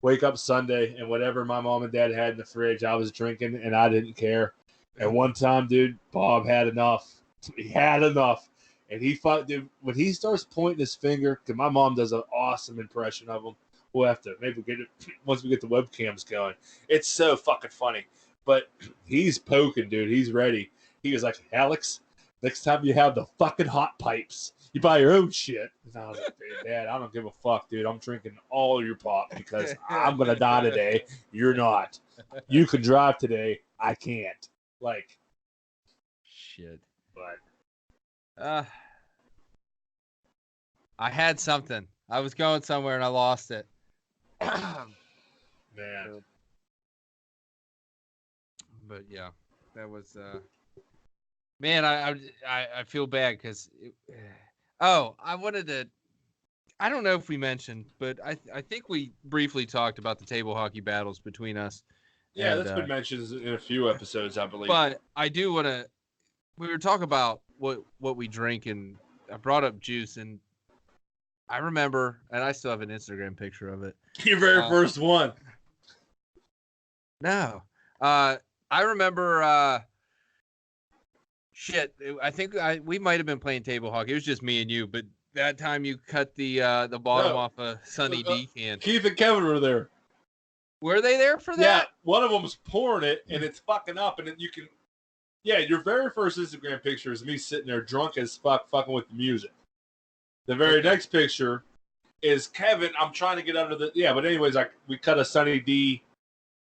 Wake up Sunday, and whatever my mom and dad had in the fridge, I was drinking, and I didn't care. And one time, dude, Bob had enough. He had enough. And dude, when he starts pointing his finger, because my mom does an awesome impression of him. We'll have to maybe get it once we get the webcams going. It's so fucking funny. But he's poking, dude. He's ready. He was like, Alex, next time you have the fucking hot pipes, you buy your own shit. And I was like, Dad, I don't give a fuck, dude. I'm drinking all your pop because I'm going to die today. You're not. You can drive today. I can't. Like, shit. But I had something. I was going somewhere and I lost it. Man. But yeah, that was man, I feel bad because I wanted to. I don't know if we mentioned, but I think we briefly talked about the table hockey battles between us. Yeah, that's been mentioned in a few episodes, I believe. But I do want to. We were talking about what we drink, and I brought up juice, and I remember, and I still have an Instagram picture of it. Your very first one. No. I remember Shit, I think we might have been playing table hockey. It was just me and you, but that time you cut the bottom off a Sunny D can. Keith and Kevin were there. Were they there for that? Yeah, one of them was pouring it, and it's fucking up, and then you can. Yeah, your very first Instagram picture is me sitting there drunk as fuck, fucking with the music. The very next picture is Kevin. I'm trying to get under the. Yeah, but anyways, we cut a Sunny D.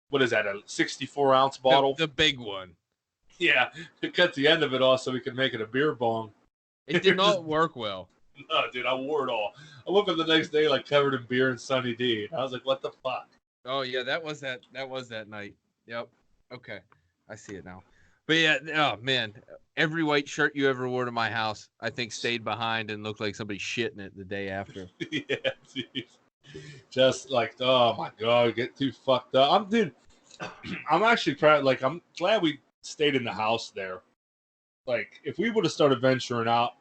What is that? A 64-ounce bottle? The big one. Yeah, to cut the end of it off so we could make it a beer bong. It did not work well. No, dude, I wore it all. I woke up the next day like covered in beer and Sunny D. I was like, what the fuck? Oh yeah, that was that night. Yep. Okay, I see it now. But yeah, oh man, every white shirt you ever wore to my house, I think stayed behind and looked like somebody shitting it the day after. Yeah, dude. Just like, oh my god, get too fucked up. I'm actually proud. Like, I'm glad we stayed in the house there. Like, if we would have started venturing out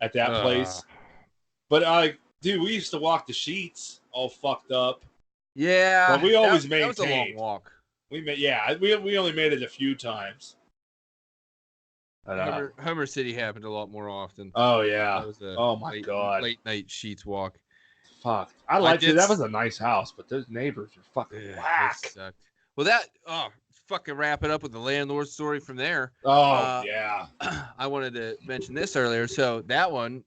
at that place, but dude, we used to walk the sheets all fucked up. Yeah, but we always that maintained. was a long walk. We only made it a few times. Homer City happened a lot more often. Oh yeah. Oh my god. Late night sheets walk. Fuck. I liked it. That was a nice house, but those neighbors are fucking whack. Well, fucking wrap it up with the landlord story from there. Oh yeah. I wanted to mention this earlier. So that one,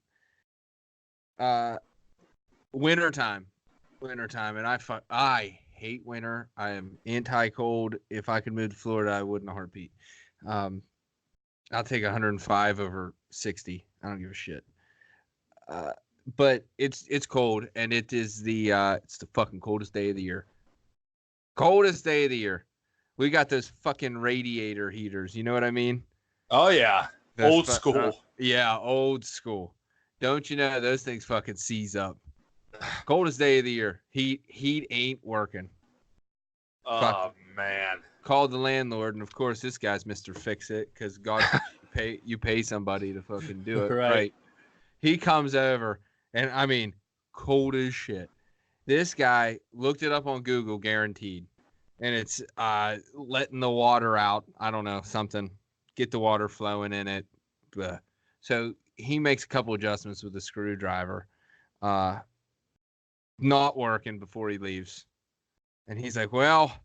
wintertime, and I hate winter. I am anti-cold. If I could move to Florida, I would in a heartbeat. I'll take 105 over 60. I don't give a shit. But it's cold, and it is it's the fucking coldest day of the year. Coldest day of the year. We got those fucking radiator heaters. You know what I mean? Oh yeah, old school. Yeah, old school. Don't you know those things fucking seize up? Coldest day of the year. Heat ain't working. Oh man. Called the landlord, and of course this guy's Mr. Fix It, because God, you pay somebody to fucking do it, right? He comes over, and I mean, cold as shit. This guy looked it up on Google, guaranteed, and it's letting the water out. I don't know, something, get the water flowing in it. So he makes a couple adjustments with a screwdriver, not working before he leaves, and he's like, well,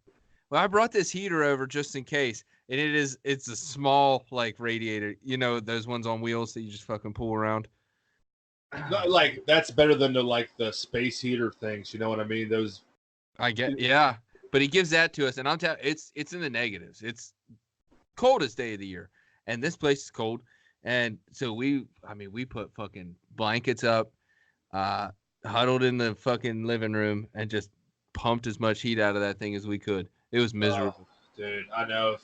I brought this heater over just in case. And it's a small, like, radiator. You know, those ones on wheels that you just fucking pull around. Like, that's better than the space heater things. You know what I mean? Those. I get, yeah. But he gives that to us, and I'm telling you, it's in the negatives. It's coldest day of the year. And this place is cold. And so we put fucking blankets up, huddled in the fucking living room, and just pumped as much heat out of that thing as we could. It was miserable. Dude, I know.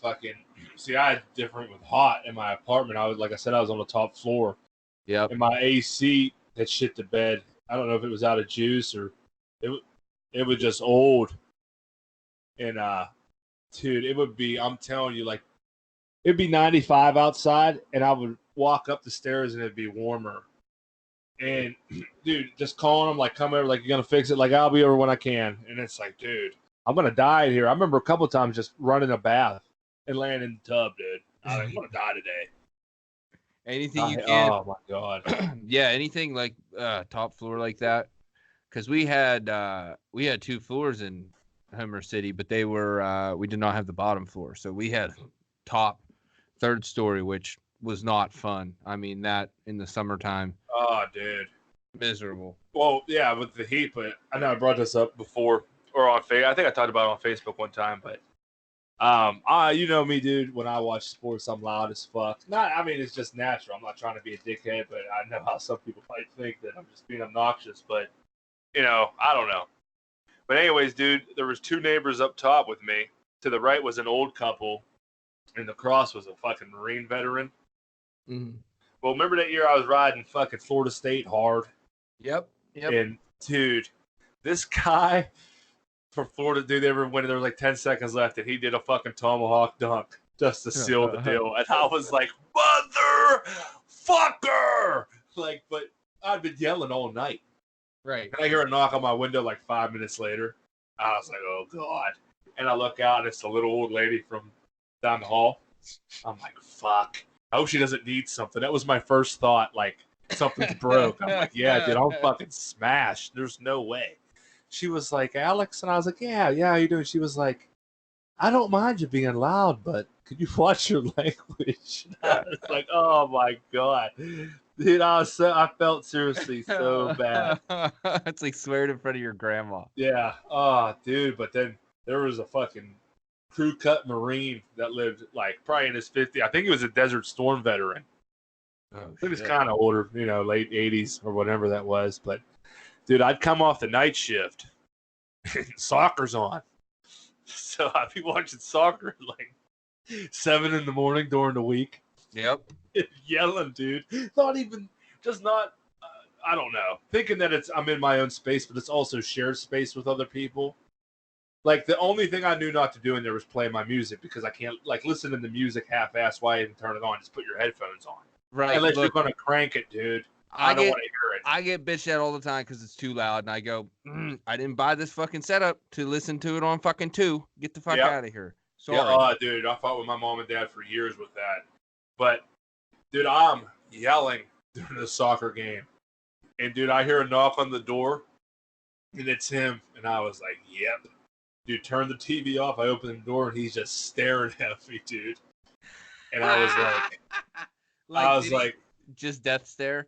See, I had different with hot in my apartment. I was on the top floor. Yeah. And my AC had shit to bed. I don't know if it was out of juice or it was just old. And dude, it would be, I'm telling you, like, it'd be 95 outside, and I would walk up the stairs and it'd be warmer. And dude, just calling them like, come over, like, you're gonna fix it, like, I'll be over when I can. And it's like, dude, I'm gonna die here. I remember a couple of times just running a bath and laying in the tub, dude. I'm gonna die today. Anything you can. Oh my god. Yeah, anything like top floor like that. Because we had 2 floors in Homer City, but they were we did not have the bottom floor, so we had top 3rd story, which was not fun. I mean, that in the summertime. Oh, dude, miserable. Well, yeah, with the heat, but I know I brought this up before or on Facebook. I think I talked about it on Facebook one time, but you know me, dude. When I watch sports, I'm loud as fuck. It's just natural. I'm not trying to be a dickhead, but I know how some people might think that I'm just being obnoxious. But I don't know. But anyways, dude, there was 2 neighbors up top with me. To the right was an old couple, and the cross was a fucking Marine veteran. Mm-hmm. Well, remember that year I was riding fucking Florida State hard? Yep. And dude, this guy from Florida, dude, they were winning. There was like 10 seconds left, and he did a fucking tomahawk dunk just to seal the deal. And I was like, motherfucker! Like, but I'd been yelling all night. Right. And I hear a knock on my window like 5 minutes later. I was like, oh god. And I look out, and it's the little old lady from down the hall. I'm like, fuck. I hope she doesn't need something. That was my first thought. Like, something's broke. I'm like, yeah, dude, I'm fucking smashed. There's no way. She was like, Alex, and I was like, yeah, how you doing? She was like, I don't mind you being loud, but could you watch your language? I was like, oh my god, dude, I felt seriously so bad. It's like swearing in front of your grandma. Yeah, oh, dude, but then there was a fucking crew cut Marine that lived like probably in his 50s. I think he was a Desert Storm veteran. He was kind of older, late 80s or whatever that was. But dude, I'd come off the night shift, and soccer's on, so I'd be watching soccer at like 7 in the morning during the week. Yep. Yelling, dude. I don't know. Thinking that I'm in my own space, but it's also shared space with other people. Like, the only thing I knew not to do in there was play my music, because I can't, like, listen to the music half-assed. Why even turn it on? Just put your headphones on. Right. Unless you're going to crank it, dude. I don't want to hear it. I get bitched at all the time because it's too loud, and I go, I didn't buy this fucking setup to listen to it on fucking 2. Get the fuck out of here. Sorry. Yeah, dude, I fought with my mom and dad for years with that. But, dude, I'm yelling during the soccer game. And, dude, I hear a knock on the door, and it's him. And I was like, yep. Dude, turn the TV off. I open the door, and he's just staring at me, dude. And I was like, just death stare.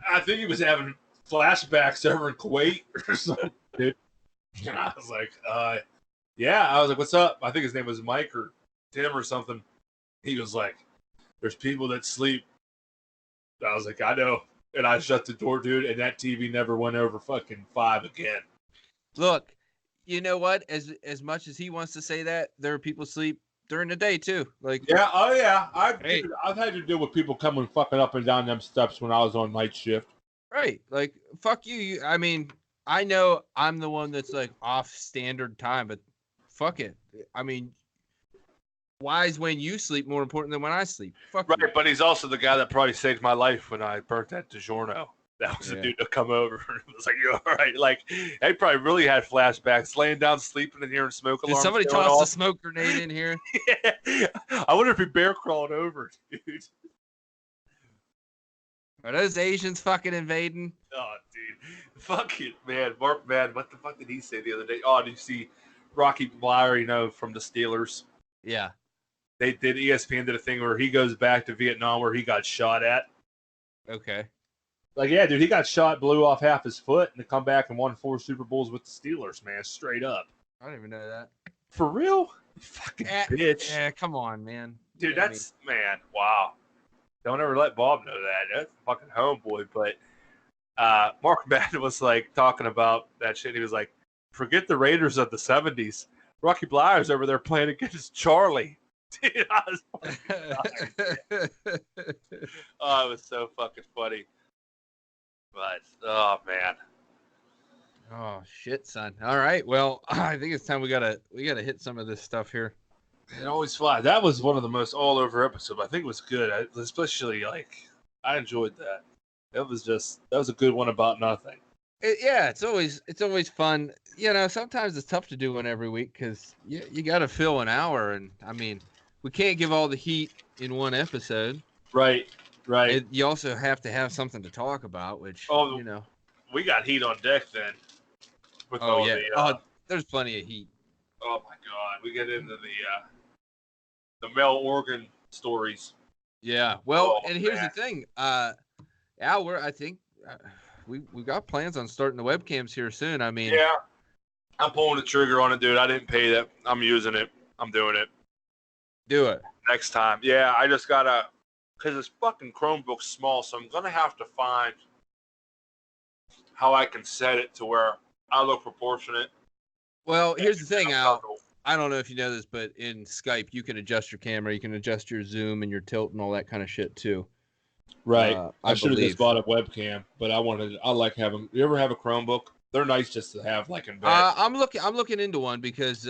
I think he was having flashbacks over in Kuwait or something, dude. And I was like, yeah. I was like, what's up? I think his name was Mike or Tim or something. He was like, there's people that sleep. I was like, I know. And I shut the door, dude, and that TV never went over fucking 5 again. Look, you know what? As much as he wants to say that, there are people sleep during the day too. Like, yeah, oh yeah. Dude, I've had to deal with people coming fucking up and down them steps when I was on night shift. Right. Like, fuck you. I mean, I know I'm the one that's like off standard time, but fuck it. I mean, why is when you sleep more important than when I sleep? Fuck right, you. but he's also the guy that probably saved my life when I burnt that DiGiorno. That was the dude to come over and was like, "You all right?" Like, they probably really had flashbacks, laying down, sleeping in here, and smoke alarms. Did somebody toss a smoke grenade in here? Yeah. I wonder if he bear crawled over, dude. Are those Asians fucking invading? Oh, dude. Fuck it, man. Mark, man, what the fuck did he say the other day? Oh, did you see Rocky Blyer, from the Steelers? Yeah. They did, ESPN did a thing where he goes back to Vietnam where he got shot at. Okay. Like, yeah, dude, he got shot, blew off half his foot, and to come back and won 4 Super Bowls with the Steelers, man, straight up. I don't even know that. For real? You fucking bitch. Yeah, come on, man. Dude, that's, man, wow. Don't ever let Bob know that. That's fucking homeboy. But Mark Madden was, like, talking about that shit. He was like, forget the Raiders of the 70s. Rocky Blyer's over there playing against Charlie. Dude, I was fucking dying. Oh, it was so fucking funny. But, oh, man. Oh, shit, son. All right. Well, I think it's time we gotta hit some of this stuff here. It always flies. That was one of the most all-over episodes. I think it was good. Especially, like, I enjoyed that. That was a good one about nothing. It's always fun. Sometimes it's tough to do one every week because you got to fill an hour. And, I mean, we can't give all the heat in one episode. Right. You also have to have something to talk about, which, We got heat on deck then. There's plenty of heat. Oh, my God. We get into the male organ stories. Yeah. Well, and here's the thing. I think we got plans on starting the webcams here soon. I mean, yeah, I'm pulling the trigger on it, dude. I didn't pay that. I'm using it. I'm doing it. Do it next time. Yeah, I just gotta, because this fucking Chromebook's small, so I'm gonna have to find how I can set it to where I look proportionate. Well, here's the thing, Al. I don't know if you know this, but in Skype, you can adjust your camera, you can adjust your zoom and your tilt and all that kind of shit too. Right. I should have just bought a webcam, but I like having. You ever have a Chromebook? They're nice just to have, like, in bed. I'm looking into one because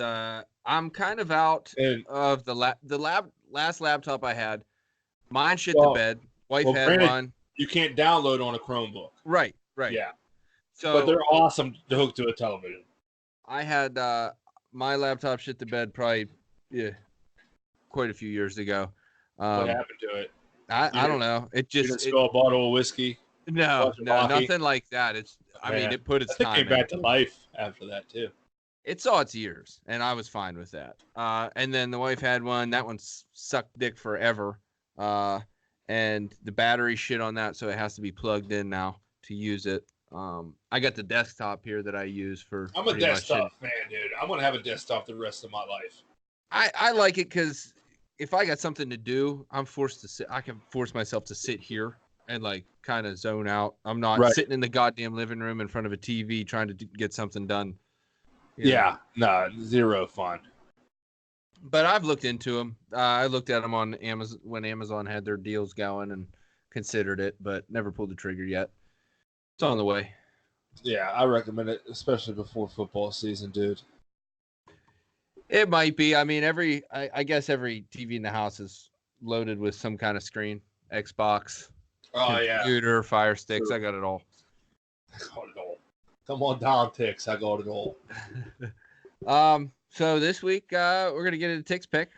I'm kind of out of the last laptop I had. Mine shit the bed. Wife had one. You can't download on a Chromebook. Right. Yeah. So, but they're awesome to hook to a television. I had my laptop shit the bed probably quite a few years ago. What happened to it? I don't know. It You didn't just spill a bottle of whiskey. no, hockey? nothing like that. I mean, Man, it put its I think time came back in. to life after that too. It saw its years, and I was fine with that. And then the wife had one. That one sucked dick forever. And the battery shit on that, so it has to be plugged in now to use it. I got the desktop here that I use for. I'm a pretty much desktop fan, dude. I'm gonna have a desktop the rest of my life. I like it because if I got something to do, I'm forced to sit. I can force myself to sit here and like kind of zone out. I'm not sitting in the goddamn living room in front of a TV trying to get something done. Yeah, no, zero fun. But I've looked into them. I looked at them on Amazon when Amazon had their deals going and considered it, but never pulled the trigger yet. It's on the way. Yeah, I recommend it, especially before football season, dude. It might be. I mean, I guess every TV in the house is loaded with some kind of screen, Xbox, computer, Fire Sticks. Sure. I got it all. I got it all. Come on down, Tix. I got it all. So this week we're gonna get into Tick's pick.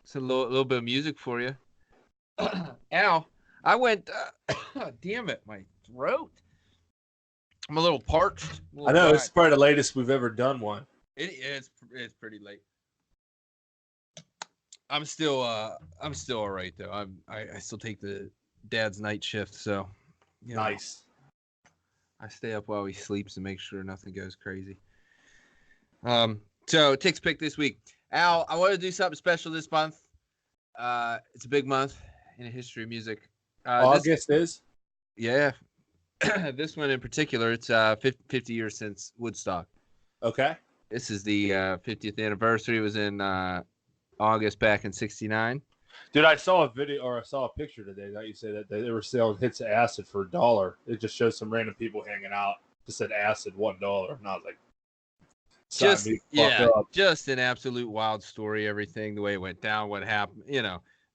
It's a little bit of music for you. Ow! I went. Damn it, my throat. I'm a little parched. I know it's probably the latest we've ever done one. It's pretty late. I'm still all right though. I still take the dad's night shift, so Nice. I stay up while he sleeps and make sure nothing goes crazy. So Tick's pick this week. Al, I want to do something special this month. It's a big month in the history of music. August is? Yeah. This one in particular, it's 50 years since Woodstock. Okay. This is the 50th anniversary. It was in August back in '69. Dude, I saw a video or I saw a picture today that you said that they were selling hits of acid for $1. It just shows some random people hanging out. Just said acid $1, and I was like, just an absolute wild story. Everything, the way it went down, what happened,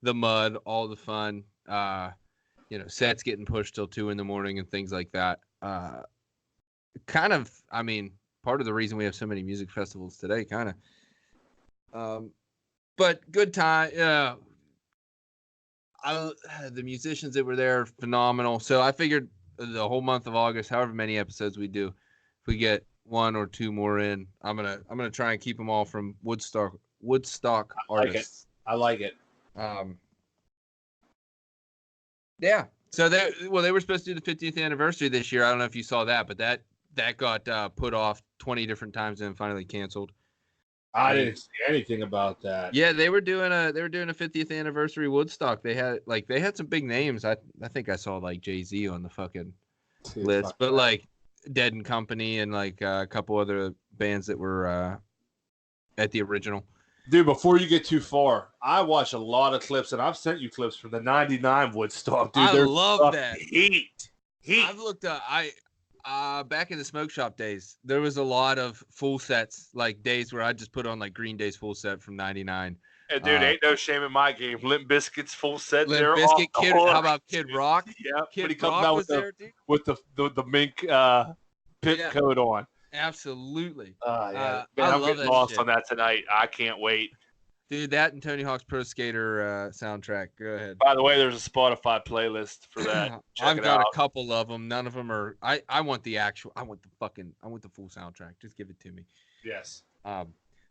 the mud, all the fun, sets getting pushed till 2 a.m. and things like that. Kind of, I mean, part of the reason we have so many music festivals today, kind of. But good time. The musicians that were there, phenomenal. So I figured the whole month of August, however many episodes we do, if we get 1 or 2 more in, I'm gonna try and keep them all from Woodstock artists. I like it. Yeah. So they were supposed to do the 50th anniversary this year. I don't know if you saw that, but that got put off 20 different times and finally canceled. I didn't see anything about that. Yeah, they were doing a 50th anniversary Woodstock. They had some big names. I think I saw like Jay-Z on the fucking list, but like Dead and Company and like a couple other bands that were at the original. Dude, before you get too far, I watch a lot of clips, and I've sent you clips from the '99 Woodstock. Dude, I love that. Heat. I've looked up. Back in the smoke shop days, there was a lot of full sets, like days where I just put on like Green Day's full set from '99. And dude, ain't no shame in my game. Limp Bizkit's full set there. Limp Bizkit, Kid. How about Kid Rock? Yeah, Kid but he comes Rock out was there, dude. with the mink pit coat on. Absolutely. Man, I I'm love getting that lost shit. on that tonight. I can't wait. Dude, that and Tony Hawk's Pro Skater soundtrack. Go ahead. By the way, there's a Spotify playlist for that. I've got a couple of them. None of them are. I want the actual. I want the full soundtrack. Just give it to me. Yes.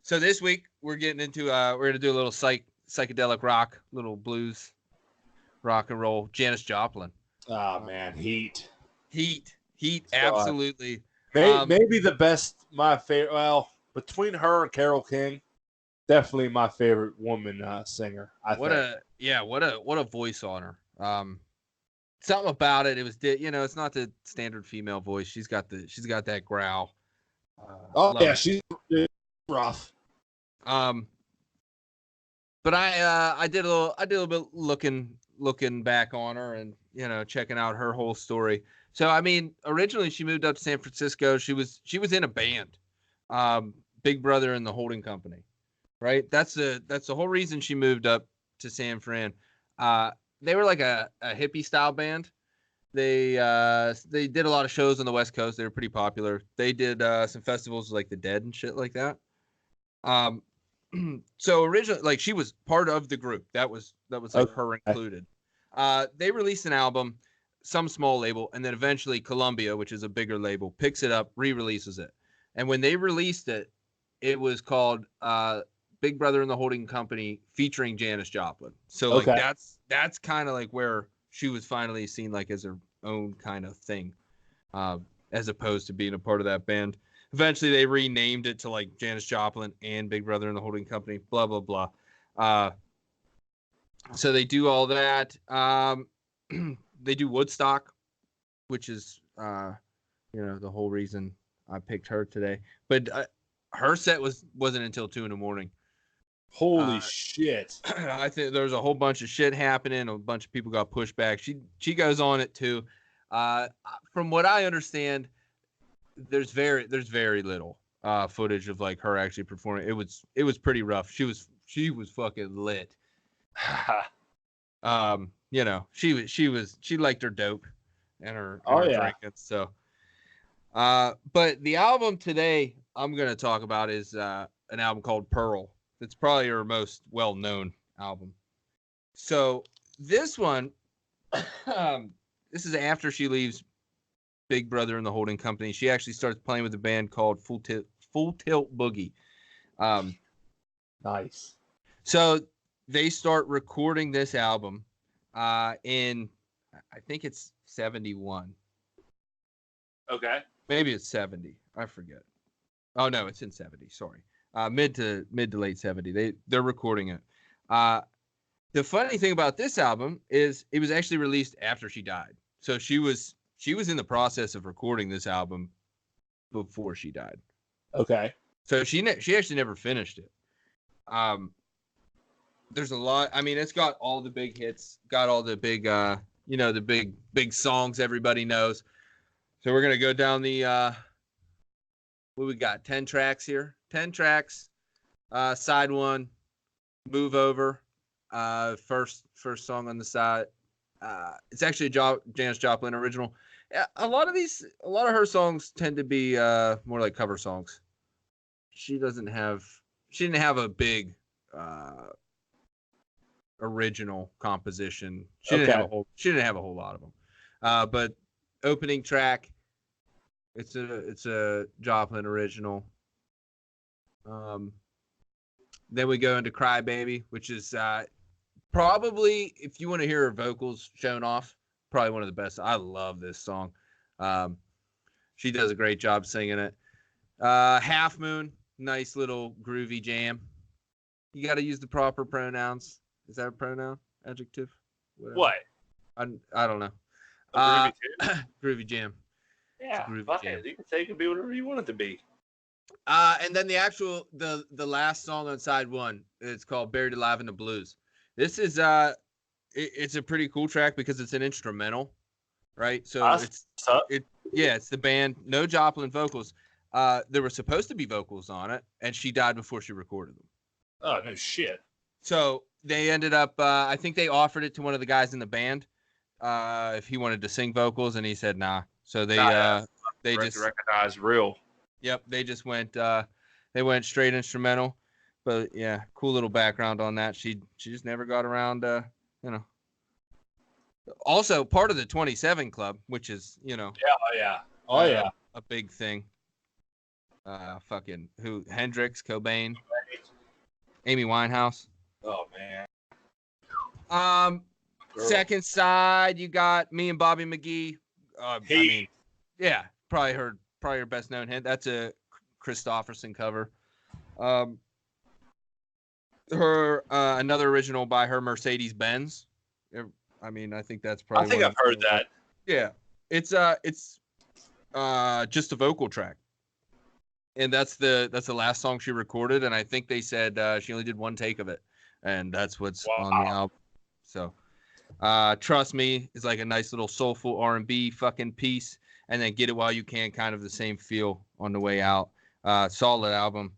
So this week we're getting into. We're gonna do a little psychedelic rock, little blues, rock and roll. Janis Joplin. Oh man, Heat. Absolutely. Maybe the best. My favorite. Well, between her and Carole King. Definitely my favorite woman singer. What a voice on her. Something about it. It was, it's not the standard female voice. She's got that growl. She's rough. But I did a little bit looking back on her and checking out her whole story. So I mean, originally she moved up to San Francisco. She was in a band, Big Brother and the Holding Company. Right, that's the whole reason she moved up to San Fran. They were like a hippie style band. They did a lot of shows on the West Coast. They were pretty popular. They did some festivals like the Dead and shit like that. So originally, like she was part of the group. That was like her included. They released an album, some small label, and then eventually Columbia, which is a bigger label, picks it up, re-releases it. And when they released it, it was called Big Brother and the Holding Company featuring Janis Joplin. So like that's kind of like where she was finally seen like as her own kind of thing, as opposed to being a part of that band. Eventually they renamed it to like Janis Joplin and Big Brother and the Holding Company, blah, blah, blah. So they do all that. They do Woodstock, which is, the whole reason I picked her today. But her set wasn't until 2 a.m. Holy shit! I think there's a whole bunch of shit happening. A bunch of people got pushed back. She goes on it too. From what I understand, there's very little footage of like her actually performing. It was pretty rough. She was fucking lit. She liked her dope and her drinking. So, but the album today I'm gonna talk about is an album called Pearl. It's probably her most well-known album. So this one, this is after she leaves Big Brother and the Holding Company. She actually starts playing with a band called Full Tilt Boogie. Nice. So they start recording this album in, I think it's 71. Okay. Maybe it's 70. I forget. Oh no, it's in 70. Sorry. Mid to late 70. They're recording it. The funny thing about this album is it was actually released after she died. So she was in the process of recording this album before she died. Okay. So she actually never finished it. There's a lot. I mean, it's got all the big hits, got all the big, the big songs everybody knows. So we're gonna go down the. What we got? 10 tracks here. 10 tracks. Side 1, Move Over. First song on the side. It's actually a Janis Joplin original. A lot of her songs tend to be more like cover songs. She didn't have a big original composition. She didn't have a whole lot of them. But opening track, it's a Joplin original. Then we go into Cry Baby, which is probably, if you want to hear her vocals shown off, probably one of the best. I love this song. She does a great job singing it. Half Moon, nice little groovy jam. You got to use the proper pronouns. Is that a pronoun? Adjective? Whatever. What? I don't know. Groovy, groovy jam. Yeah, fuck it. You can say it can be whatever you want it to be. And then the last song on side 1, it's called Buried Alive in the Blues. This is it's a pretty cool track because it's an instrumental, right? So it's the band, no Joplin vocals. There were supposed to be vocals on it, and she died before she recorded them. Oh no shit. So they ended up, I think they offered it to one of the guys in the band if he wanted to sing vocals, and he said nah. So they just recognized real. Yep, they just went straight instrumental. But yeah, cool little background on that. She just never got around Also part of the 27 Club, which is, a big thing. Fucking Hendrix, Cobain, Amy Winehouse. Oh man. Second side, you got Me and Bobby McGee. Probably her best known hit. That's a Christopherson cover. Another original by her, Mercedes Benz. I mean, I think that's probably. I think I've heard that. Yeah, it's just a vocal track, and that's the last song she recorded. And I think they said she only did one take of it, and that's what's on the album. So, Trust Me is like a nice little soulful R&B fucking piece. And then Get It While You Can, kind of the same feel on the way out. Solid album.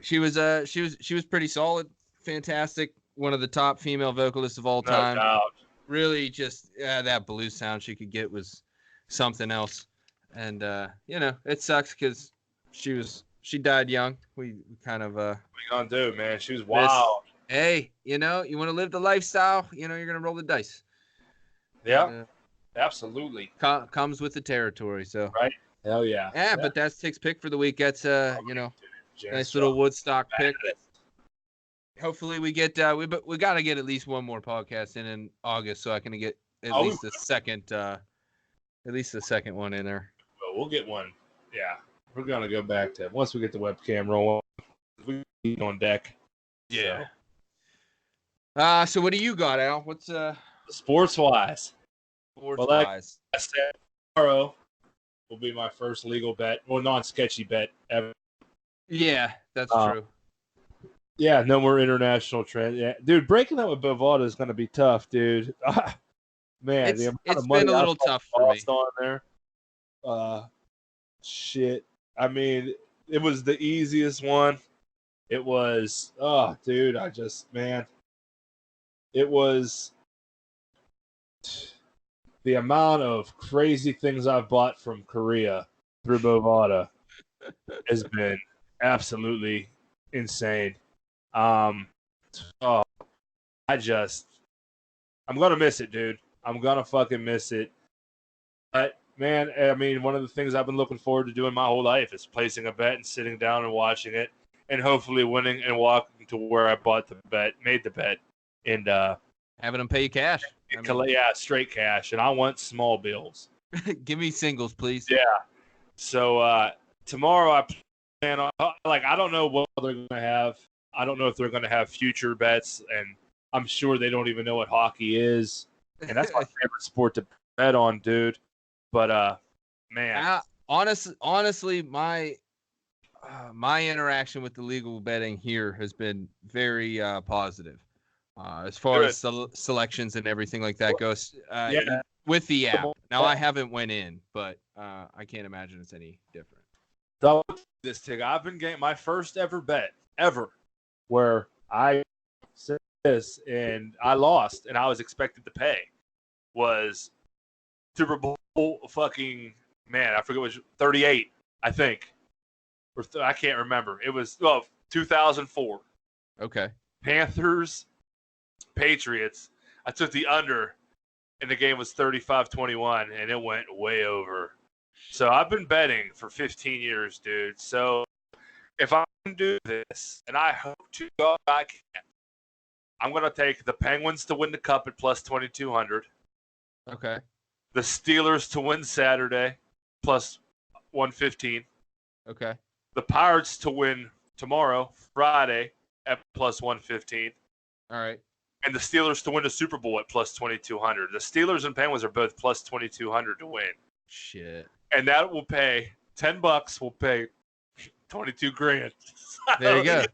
She was pretty solid, fantastic. One of the top female vocalists of all time. No doubt. Really, just that blues sound she could get was something else. And it sucks because she died young. We kind of what are you gonna do, man? She was wild. Hey, you know, you want to live the lifestyle, you know, you're going to roll the dice. Yeah, absolutely. Comes with the territory, so. Right. Hell yeah. Yeah, but that's Tick's pick for the week. That's, you know, nice little Woodstock pick. Hopefully we get, we got to get at least one more podcast in August so I can get at least the second one in there. Well, we'll get one. Yeah. We're going to go back to, once we get the webcam rolling, we get on deck. Yeah. So what do you got, Al? What's sports-wise? Sports-wise. I said tomorrow will be my first legal bet, or non-sketchy bet ever. Yeah, that's true. Yeah, no more international trend. Yeah, dude, breaking up with Bovada is going to be tough, dude. Man, it's been a little tough for me. On there. Shit. I mean, it was the easiest one. It was, dude, it was the amount of crazy things I've bought from Korea through Bovada has been absolutely insane. I'm gonna miss it, dude. I'm gonna fucking miss it. But man, I mean, one of the things I've been looking forward to doing my whole life is placing a bet and sitting down and watching it, and hopefully winning and walking to where I made the bet, and having them pay you cash. Yeah, straight cash, and I want small bills. Give me singles, please. Yeah. So tomorrow I plan on, I don't know what they're going to have. I don't know if they're going to have future bets, and I'm sure they don't even know what hockey is. And that's my favorite sport to bet on, dude. But man, honestly, my interaction with the legal betting here has been very positive. As far as selections and everything like that goes, with the app. Now I haven't went in, but I can't imagine it's any different. So I've been getting my first ever bet ever, where I said this and I lost, and I was expected to pay. Was Super Bowl fucking man? I forget, it was 38, I think, or I can't remember. It was 2004. Okay. Panthers. Patriots. I took the under, and the game was 35-21, and it went way over. So I've been betting for 15 years, dude. So if I can do this, and I hope to God I can, I'm going to take the Penguins to win the Cup at plus 2,200. Okay. The Steelers to win Saturday, plus 115. Okay. The Pirates to win tomorrow, Friday, at plus 115. All right. And the Steelers to win the Super Bowl at plus 2,200. The Steelers and Penguins are both plus 2,200 to win. Shit. And that will pay $10. Will pay 22 grand. There you go.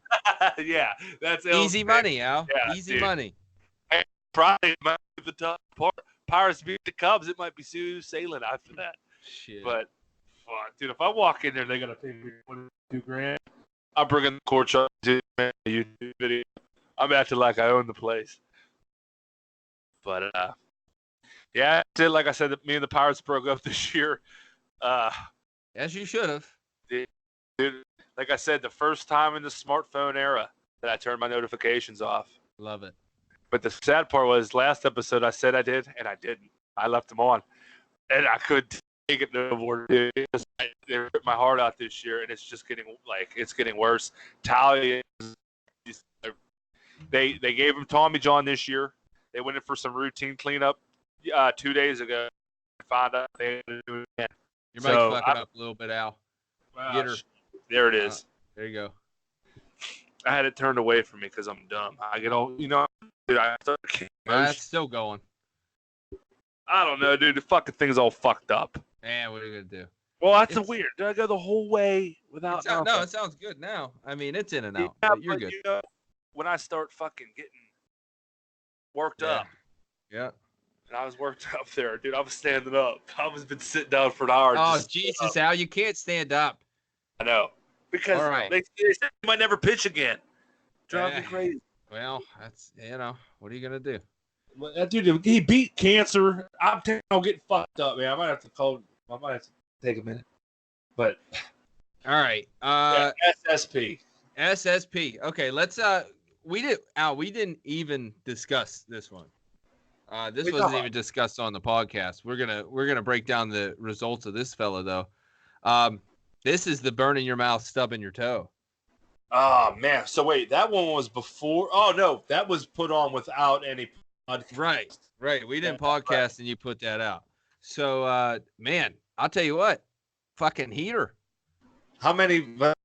Yeah, that's easy money, Al. Yeah, easy money. Hey, Friday might be the tough part. Pirates beat the Cubs. It might be sailing after that. Shit. But fuck, dude, if I walk in there, they're gonna pay me 22 grand. I'm bringing the court up to a YouTube video. I'm acting like I own the place. But, yeah, like I said, me and the Pirates broke up this year. As you should have. Dude, like I said, the first time in the smartphone era that I turned my notifications off. Love it. But the sad part was last episode I said I did, and I didn't. I left them on. And I couldn't take it no more, dude. They ripped my heart out this year, and it's just getting worse. Talia, They gave him Tommy John this year. They went in for some routine cleanup 2 days ago. Found out they had to do it again. Your mic's fucking up a little bit, Al. Get her. There it is. There you go. I had it turned away from me because I'm dumb. I get all, dude, I start it's still going. I don't know, dude. The fucking thing's all fucked up. Yeah, what are you going to do? Well, that's weird. Did I go the whole way without? No, it sounds good now. I mean, it's in and out. Yeah, but you're good. When I start fucking getting worked up. Yeah. And I was worked up there, dude. I was standing up. I was been sitting down for an hour. Oh, Jesus, Al, you can't stand up. I know. Because they said he might never pitch again. Drives me crazy. Well, that's, what are you going to do? Well, that dude, he beat cancer. I'm getting fucked up, man. I might have to take a minute. But. All right. SSP. SSP. Okay, let's we didn't even discuss this one. This We wasn't don't. even discussed on the podcast. We're gonna break down the results of this fella though. This is the burn in your mouth, stub in your toe. Oh man! So wait, that one was before. Oh no, that was put on without any podcast. Right. We didn't Yeah, podcast right. and you put that out. So, man, I'll tell you what, fucking heater. How many votes?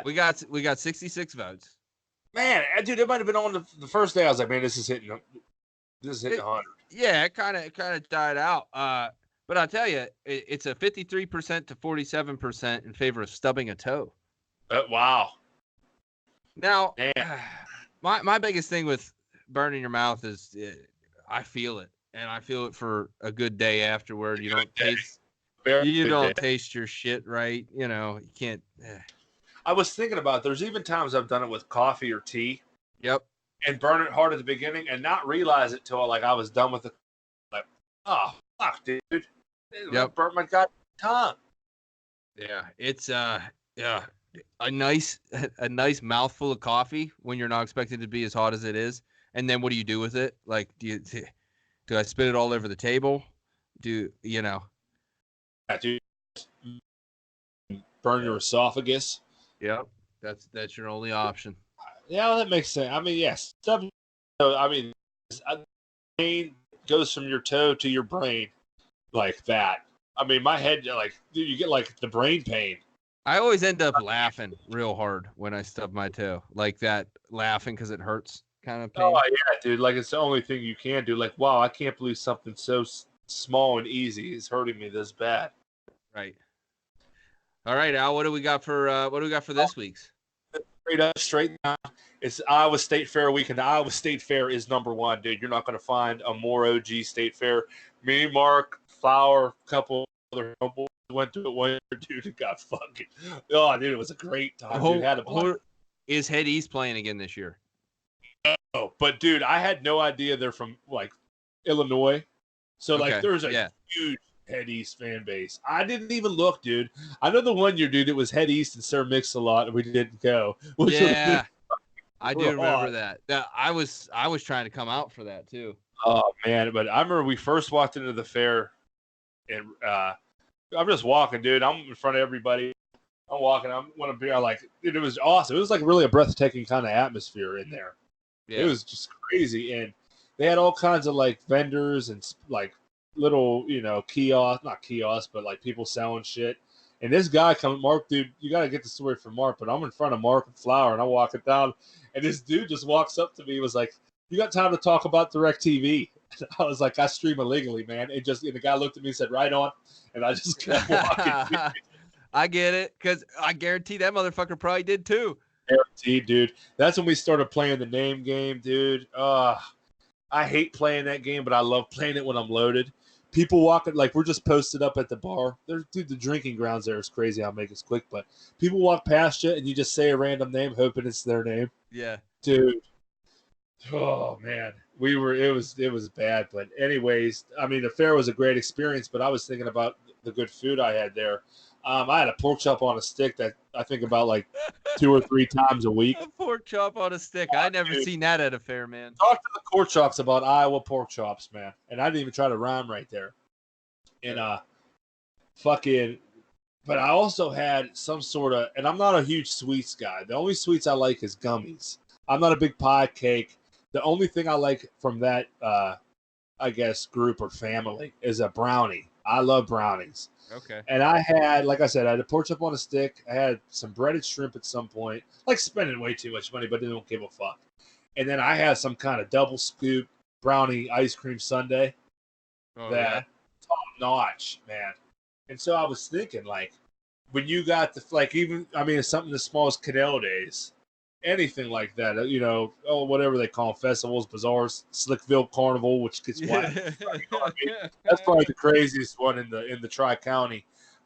We got 66 votes. Man, dude, it might have been on the first day. I was like, man, this is hitting 100. Yeah, it kind of died out. But I'll tell you, it's a 53% to 47% in favor of stubbing a toe. Wow. Now, Man. my biggest thing with burning your mouth is I feel it, and I feel it for a good day afterward. You don't taste. You don't taste your shit right. You know, you can't. I was thinking about there's even times I've done it with coffee or tea. Yep. And burn it hard at the beginning and not realize it till like I was done with it. Like, oh fuck, dude. Yep. Burnt my goddamn tongue. Yeah, it's a nice mouthful of coffee when you're not expected to be as hot as it is, and then what do you do with it? Like, do I spit it all over the table? Yeah, dude. Burn your esophagus. Yep, that's your only option. Yeah, well, that makes sense. I mean, yes. I mean, pain goes from your toe to your brain like that. I mean, my head, like, dude, you get like the brain pain. I always end up laughing real hard when I stub my toe, like that, laughing because it hurts kind of pain. Oh yeah, dude. Like it's the only thing you can do. Like, wow, I can't believe something so small and easy is hurting me this bad. Right. All right, Al. What do we got for this week's? Straight down. It's Iowa State Fair weekend. The Iowa State Fair is number one, dude. You're not going to find a more OG State Fair. Me, Mark, Flower, a couple other homeboys went to it one year, dude. It got fucking. Oh, dude, it was a great time. Dude, had a is Head East playing again this year? Oh, but dude, I had no idea they're from like Illinois. So Okay, like, there's a huge Head East fan base. I didn't even look, dude. I know the one year, dude, it was Head East and Sir Mix-a-Lot, and we didn't go. Yeah, I do remember that. I was trying to come out for that too. Oh man, but I remember we first walked into the fair, and I'm just walking, dude. I'm in front of everybody. I'm walking. I'm want to be like, dude, it was awesome. It was like really a breathtaking kind of atmosphere in there. Yeah. It was just crazy, and they had all kinds of like vendors and like little, kiosks, not kiosks, but like people selling shit. And this guy Mark, dude, you got to get the story from Mark, but I'm in front of Mark and Flower, and I'm walking down, and this dude just walks up to me and was like, you got time to talk about DirecTV? I was like, I stream illegally, man. And the guy looked at me and said, right on. And I just kept walking. I get it, because I guarantee that motherfucker probably did too. Guaranteed, dude. That's when we started playing the name game, dude. I hate playing that game, but I love playing it when I'm loaded. People walking, like we're just posted up at the bar. Dude, the drinking grounds there is crazy. I'll make it quick, but people walk past you and you just say a random name, hoping it's their name. Yeah, dude. Oh man, it was bad. But anyways, I mean, the fair was a great experience. But I was thinking about the good food I had there. I had a pork chop on a stick that I think about like 2 or 3 times a week. A pork chop on a stick. I never seen that at a fair, man. Talk to the pork chops about Iowa pork chops, man. And I didn't even try to rhyme right there. And but I also had some sort of, and I'm not a huge sweets guy. The only sweets I like is gummies. I'm not a big pie cake. The only thing I like from that, I guess, group or family is a brownie. I love brownies. Okay. And I had, like I said, I had a pork chop on a stick. I had some breaded shrimp at some point. Like spending way too much money, but they don't give a fuck. And then I had some kind of double scoop brownie ice cream sundae. Top notch, man. And so I was thinking, like, when you got it's something as small as Canelo Days, anything like that, whatever they call them, festivals, bazaars, Slickville Carnival, which gets wild. That's probably the craziest one in the Tri-County.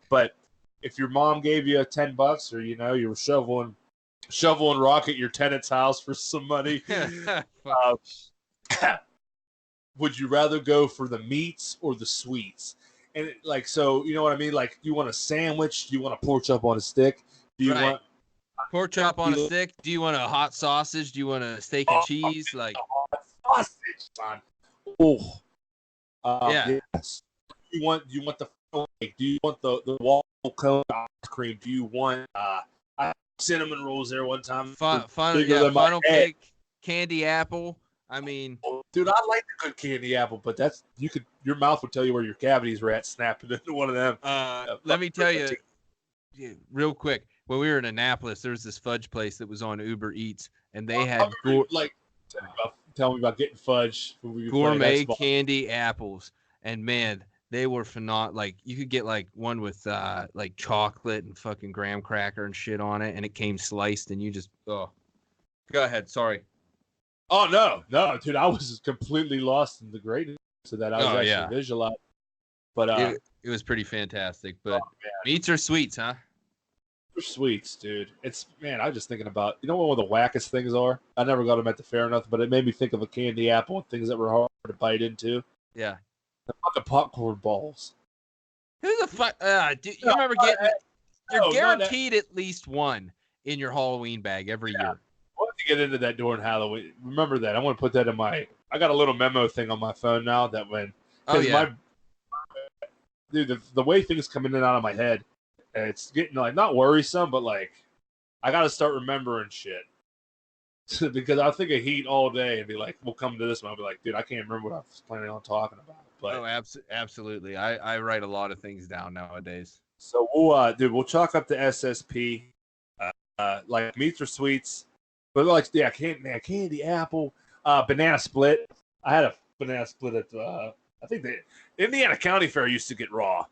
But if your mom gave you $10, or you were shoveling rock at your tenant's house for some money, would you rather go for the meats or the sweets? And so you know what I mean? Like, you want a sandwich? Do you want a pork chop on a stick? Do you want Pork chop on a stick. Do you want a hot sausage? Do you want a steak and cheese? Like sausage, son. Oh, yeah. Yes. Do you want the like, do you want the waffle cone ice cream? Do you want I had cinnamon rolls there one time? Funnel cake, candy apple. I mean, dude, I like the good candy apple, but your mouth would tell you where your cavities were at snapping into one of them. Let me tell you, real quick. When we were in Annapolis, there was this fudge place that was on Uber Eats, and they had tell me about getting fudge. Gourmet candy apples, and man, they were phenomenal. Like you could get like one with like chocolate and fucking graham cracker and shit on it, and it came sliced, and you just go ahead. Sorry. Oh no, dude, I was completely lost in the greatness of that. I was actually visualizing, but it was pretty fantastic. But meats or sweets, huh? Sweets, dude. I'm just thinking about, you know what one of the wackest things are? I never got them at the fair enough, but it made me think of a candy apple and things that were hard to bite into. Yeah. The fucking popcorn balls. Who's the fuck? You remember getting? You're guaranteed at least one in your Halloween bag every year. We'll have to get into that during Halloween. Remember that. I want to put that in I got a little memo thing on my phone now that when. Oh yeah. Dude, the way things come in and out of my head. It's getting like not worrisome, but like I got to start remembering shit because I'll think of heat all day and be like, we'll come to this one. I'll be like, dude, I can't remember what I was planning on talking about. But absolutely. I write a lot of things down nowadays. So we'll chalk up the SSP, like meats or sweets, but like candy apple, banana split. I had a banana split at I think the Indiana County Fair used to get raw.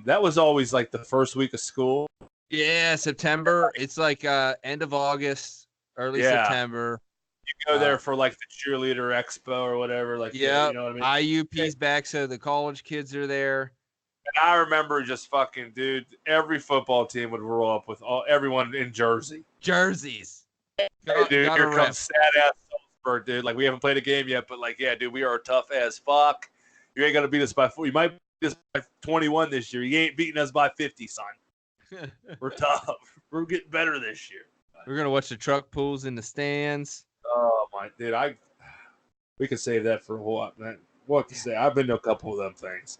That was always like the first week of school. Yeah, September. It's like end of August, early September. You go there for like the cheerleader expo or whatever. Like, you know what I mean? IUP's back, so the college kids are there. And I remember just fucking, dude, every football team would roll up with everyone in jerseys. Hey, dude, here comes sad ass Salzburg, dude. Like, we haven't played a game yet, but like, yeah, dude, we are tough as fuck. You ain't gonna beat us by 4. You might beat us by 21 this year. You ain't beating us by 50, son. We're tough. We're getting better this year. We're gonna watch the truck pulls in the stands. Oh my, dude, we could save that for a while, man. What to say? I've been to a couple of them things.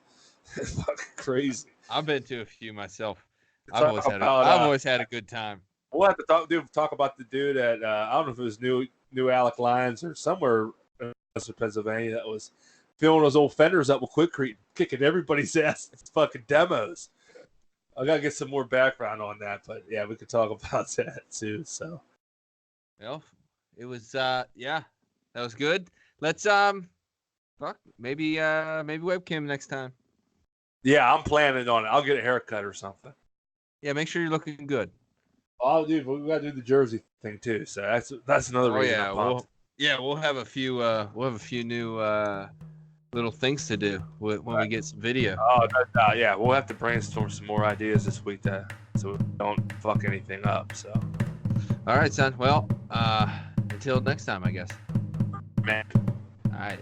It's fucking crazy. I've been to a few myself. I've always had a good time. We'll have to talk about the dude at I don't know if it was New Alec Lyons or somewhere in Pennsylvania that was filling those old fenders up with Quikrete, kicking everybody's ass. It's fucking demos. I gotta get some more background on that, but yeah, we could talk about that too. So, well, it was that was good. Let's maybe webcam next time. Yeah, I'm planning on it. I'll get a haircut or something. Yeah, make sure you're looking good. Oh, dude, we gotta do the jersey thing too. So that's another reason. We'll have a few new little things to do when we get some video. Oh, yeah, we'll have to brainstorm some more ideas this week so we don't fuck anything up. So, all right, son. Well, until next time, I guess. Man. All right.